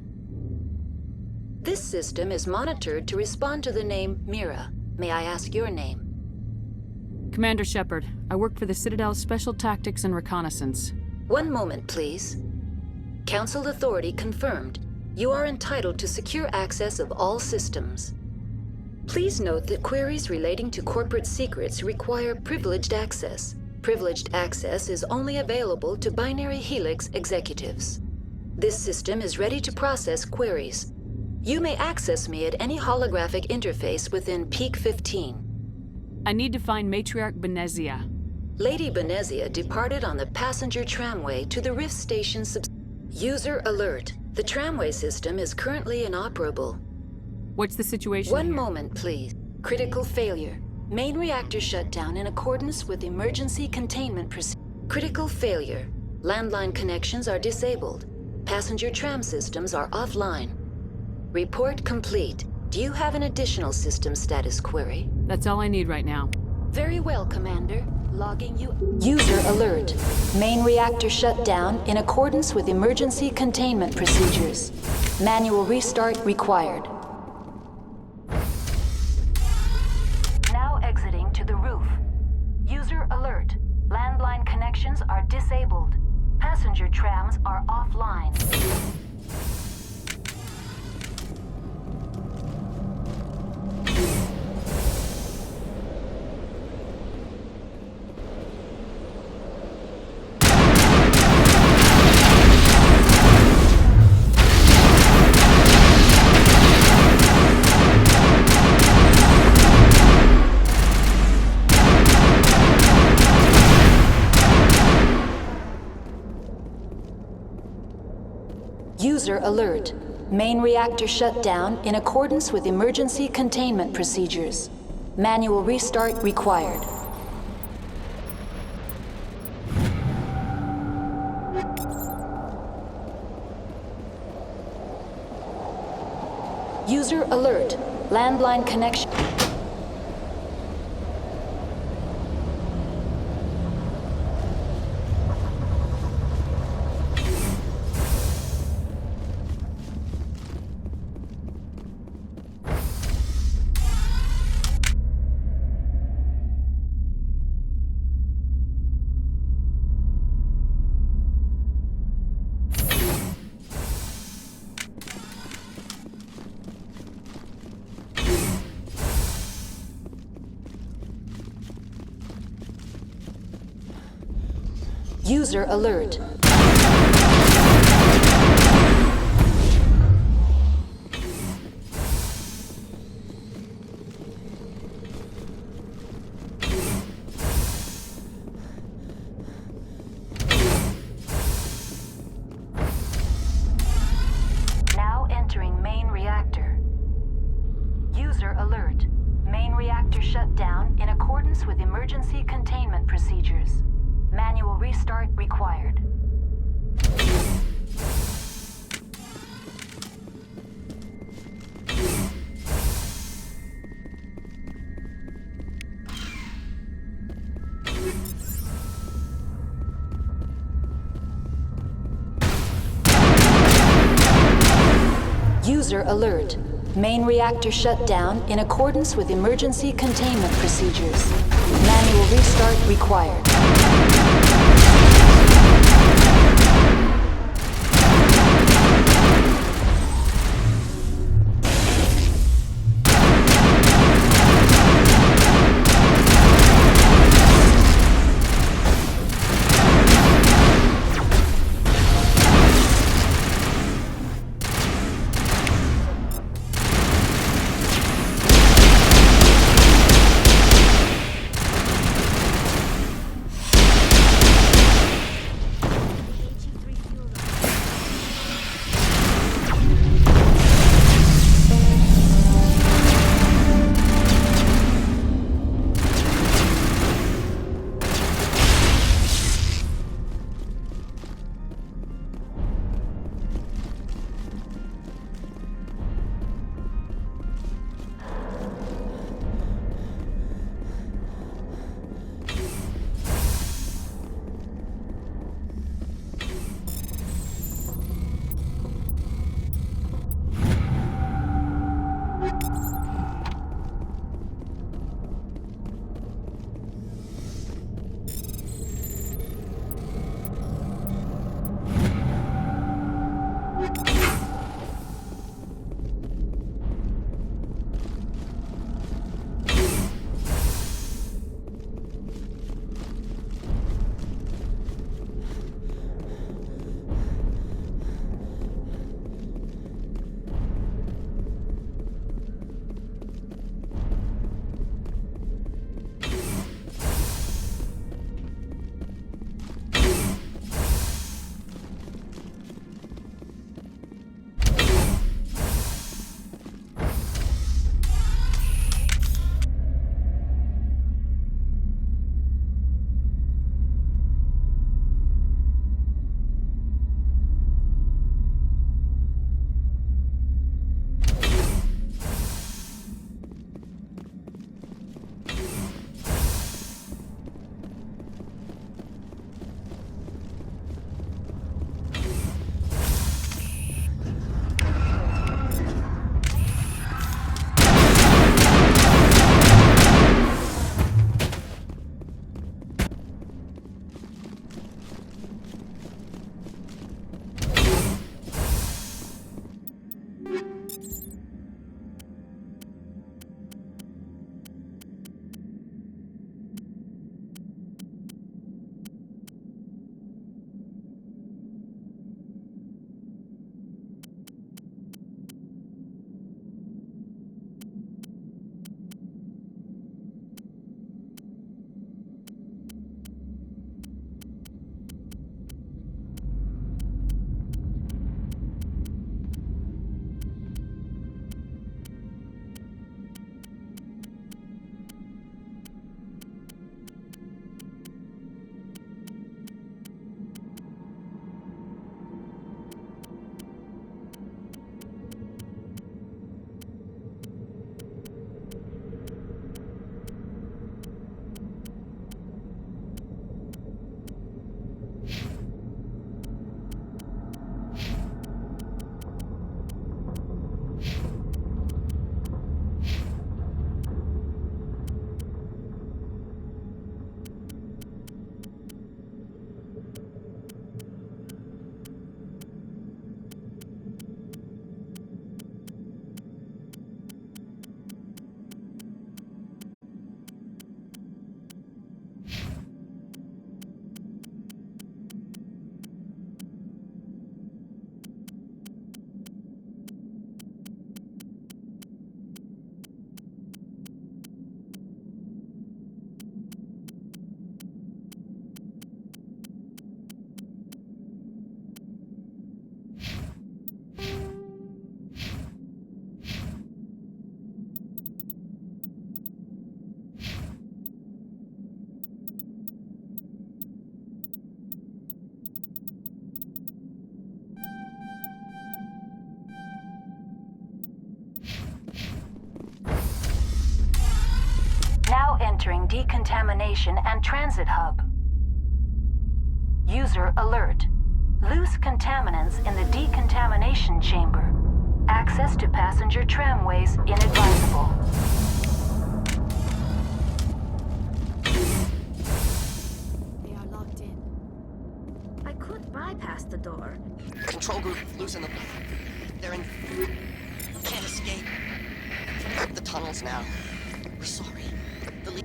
This system is monitored to respond to the name Mira. May I ask your name? Commander Shepard. I work for the Citadel's Special Tactics and Reconnaissance. One moment, please. Council authority confirmed. You are entitled to secure access of all systems. Please note that queries relating to corporate secrets require privileged access. Privileged access is only available to Binary Helix executives. This system is ready to process queries. You may access me at any holographic interface within Peak 15. I need to find Matriarch Benezia. Lady Benezia departed on the passenger tramway to the Rift Station User alert. The tramway system is currently inoperable. What's the situation One here? moment, please. Critical failure. Main reactor shut down in accordance with emergency containment procedures. Critical failure. Landline connections are disabled. Passenger tram systems are offline. Report complete. Do you have an additional system status query? That's all I need right now. Very well, Commander. Logging you. User alert. Main reactor shut down in accordance with emergency containment procedures. Manual restart required. Now exiting to the roof. User alert. Landline connections are disabled. Passenger trams are offline. User alert. Main reactor shut down in accordance with emergency containment procedures. Manual restart required. User alert. Landline connection. User alert. restart required. User alert. Main reactor shut down in accordance with emergency containment procedures. Manual restart required. entering decontamination and transit hub. User alert. Loose contaminants in the decontamination chamber. Access to passenger tramways inadvisable. They are locked in. I could bypass the door. Control group, loosen them. They're in... Can't escape. The tunnels now. We're sorry. The lead...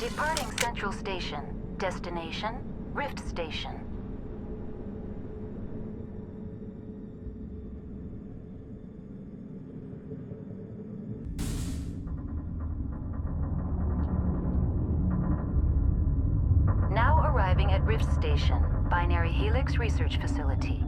Departing Central Station. Destination, Rift Station. Now arriving at Rift Station, Binary Helix Research Facility.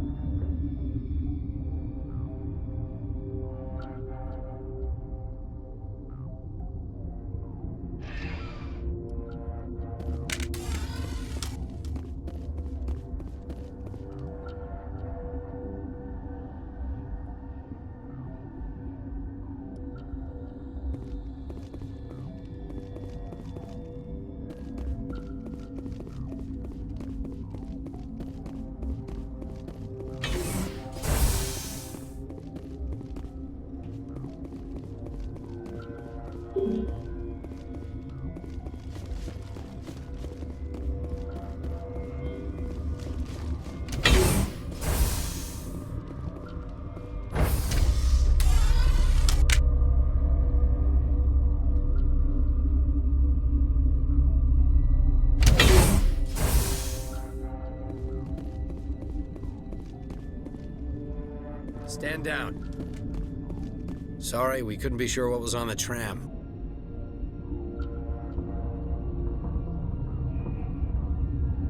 Stand down. Sorry, we couldn't be sure what was on the tram.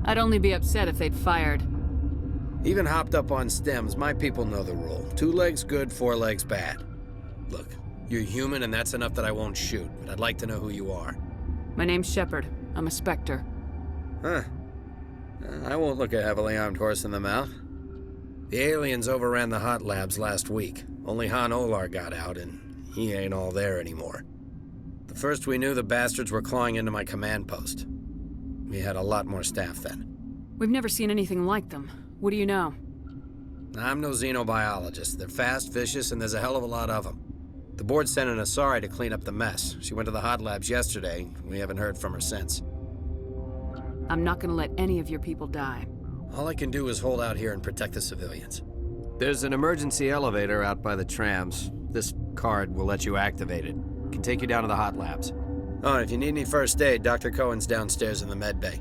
I'd only be upset if they'd fired. Even hopped up on stems, my people know the rule. 2 legs good, 4 legs bad. Look, you're human and that's enough that I won't shoot, but I'd like to know who you are. My name's Shepard. I'm a Spectre. Huh. I won't look a heavily armed horse in the mouth. The aliens overran the hot labs last week. Only Han Olar got out, and he ain't all there anymore. The first we knew, the bastards were clawing into my command post. We had a lot more staff then. We've never seen anything like them. What do you know? I'm no xenobiologist. They're fast, vicious, and there's a hell of a lot of them. The board sent an Asari to clean up the mess. She went to the hot labs yesterday. We haven't heard from her since. I'm not gonna let any of your people die. All I can do is hold out here and protect the civilians. There's an emergency elevator out by the trams. This card will let you activate it. Can take you down to the hot labs. Oh, and if you need any first aid, Dr. Cohen's downstairs in the med bay.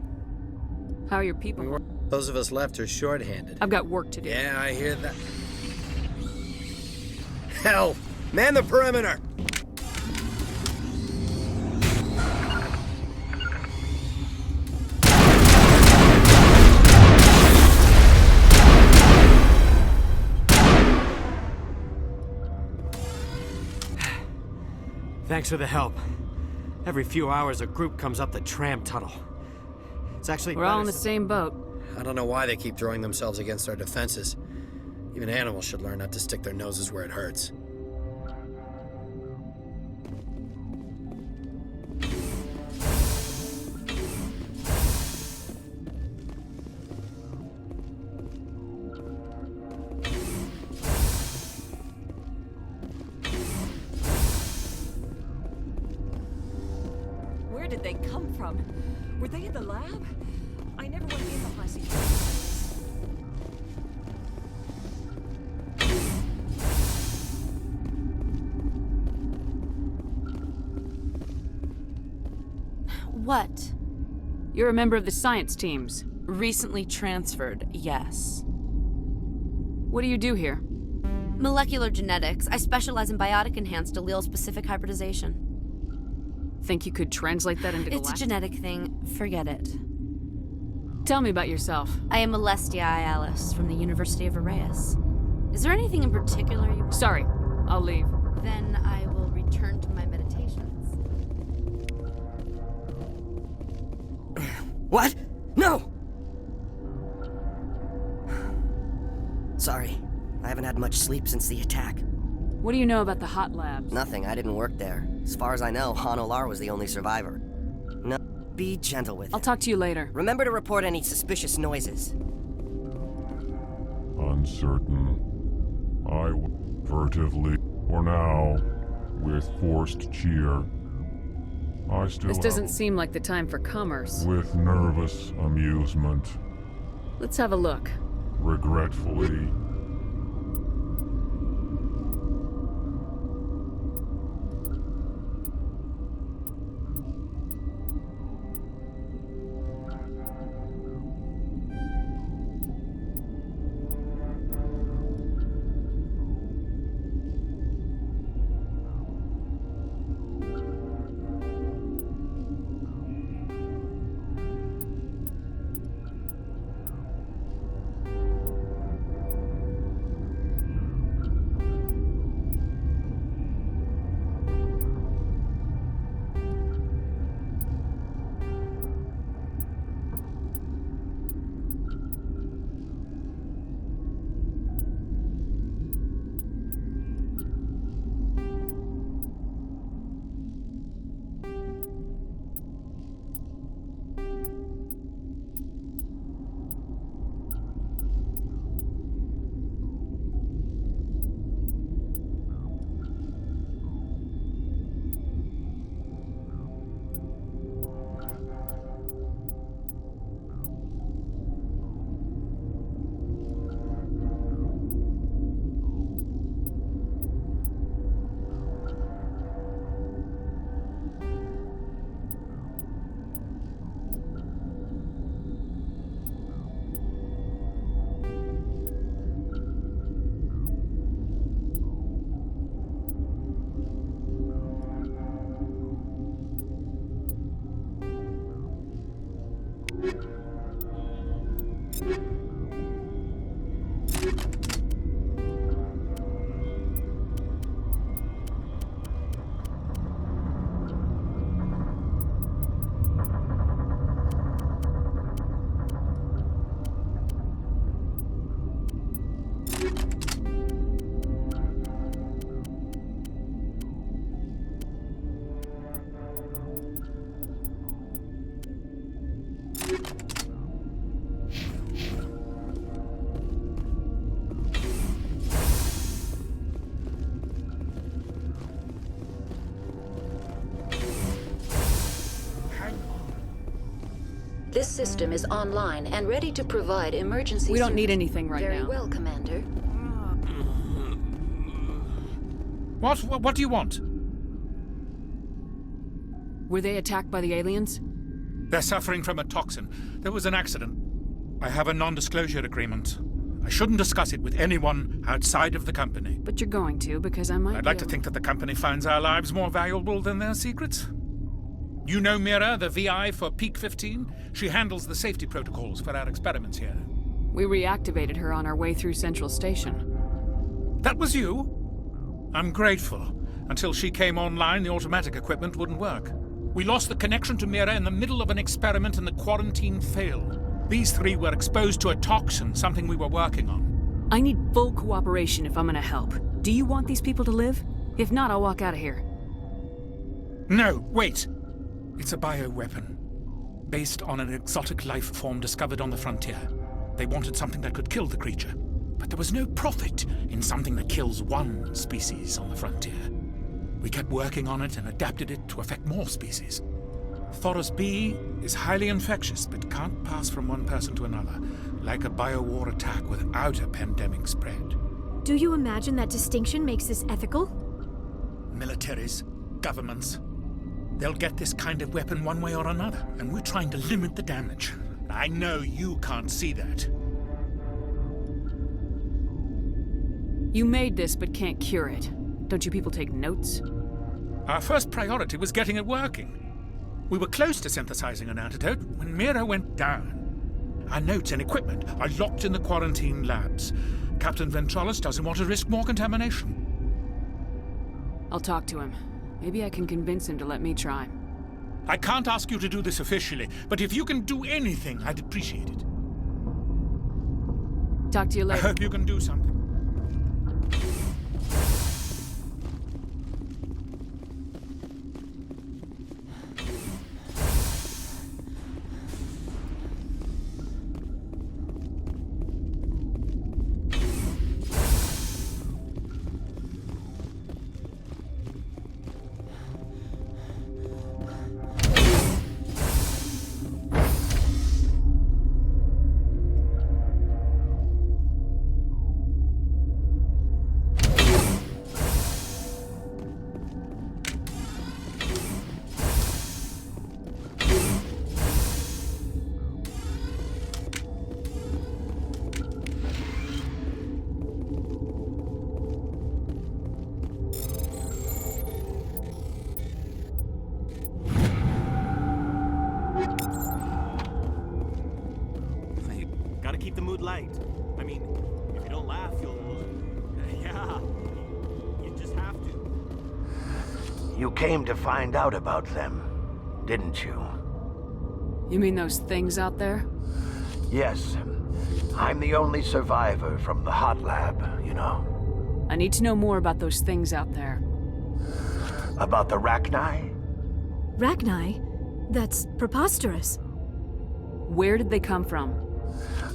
How are your people? Those of us left are short-handed. I've got work to do. Yeah, I hear that. Hell! Man the perimeter! Thanks for the help. Every few hours, a group comes up the tram tunnel. It's actually We're all in the same boat. I don't know why they keep throwing themselves against our defenses. Even animals should learn not to stick their noses where it hurts. Where did they come from? Were they in the lab? I never went in the high security. What? You're a member of the science teams. Recently transferred, yes. What do you do here? Molecular genetics. I specialize in biotic-enhanced allele-specific hybridization. Think you could translate that into It's a galactic? genetic thing. Forget it. Tell me about yourself. I am Alestia Alice from the University of Arraeus. Is there anything in particular you want? Sorry, I'll leave. Then I will return to my meditations. What? No! Sorry. I haven't had much sleep since the attack. What do you know about the hot labs? Nothing. I didn't work there. As far as I know, Han Olar was the only survivor. No, be gentle with I'll talk to you later. Remember to report any suspicious noises. Uncertain. I furtively, for now, with forced cheer. I still This doesn't seem like the time for commerce. with nervous amusement, Let's have a look. regretfully. This system is online and ready to provide emergency We don't need service. anything right Very now. well, Commander. What do you want? Were they attacked by the aliens? They're suffering from a toxin. There was an accident. I have a non-disclosure agreement. I shouldn't discuss it with anyone outside of the company. But you're going to, because I might I'd like to think that the company finds our lives more valuable than their secrets. You know Mira, the VI for Peak 15? She handles the safety protocols for our experiments here. We reactivated her on our way through Central Station. That was you? I'm grateful. Until she came online, the automatic equipment wouldn't work. We lost the connection to Mira in the middle of an experiment and the quarantine failed. These three were exposed to a toxin, something we were working on. I need full cooperation if I'm gonna help. Do you want these people to live? If not, I'll walk out of here. No, wait. It's a bioweapon, based on an exotic life form discovered on the frontier. They wanted something that could kill the creature, but there was no profit in something that kills one species on the frontier. We kept working on it and adapted it to affect more species. Thoros B is highly infectious, but can't pass from one person to another, like a biowar attack without a pandemic spread. Do you imagine that distinction makes this ethical? Militaries, governments, they'll get this kind of weapon one way or another, and we're trying to limit the damage. I know you can't see that. You made this, but can't cure it. Don't you people take notes? Our first priority was getting it working. We were close to synthesizing an antidote when Mira went down. Our notes and equipment are locked in the quarantine labs. Captain Ventralis doesn't want to risk more contamination. I'll talk to him. Maybe I can convince him to let me try. I can't ask you to do this officially, but if you can do anything, I'd appreciate it. Talk to you later. I hope you can do something. Gotta keep the mood light. I mean, if you don't laugh, you'll... Yeah, you just have to. You came to find out about them, didn't you? You mean those things out there? Yes. I'm the only survivor from the hot lab, you know. I need to know more about those things out there. About the Rachni? Rachni? That's preposterous. Where did they come from?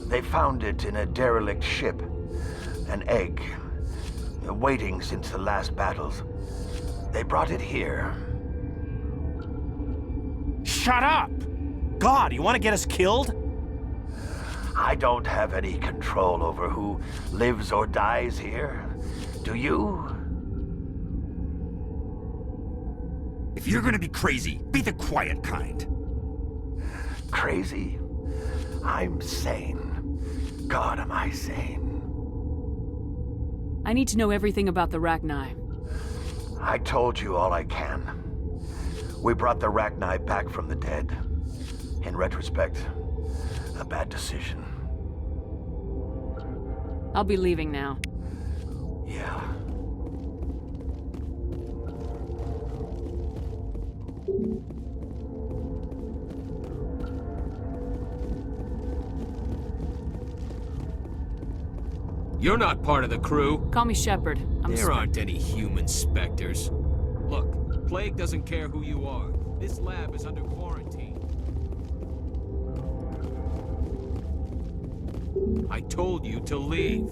They found it in a derelict ship. An egg. Waiting since the last battles. They brought it here. Shut up! God, you want to get us killed? I don't have any control over who lives or dies here. Do you? If you're gonna be crazy, be the quiet kind. Crazy? I'm sane. God, am I sane? I need to know everything about the Rachni. I told you all I can. We brought the Rachni back from the dead. In retrospect, a bad decision. I'll be leaving now. Yeah. You're not part of the crew. Call me Shepard. There aren't any human specters. Look, Plague doesn't care who you are. This lab is under quarantine. I told you to leave.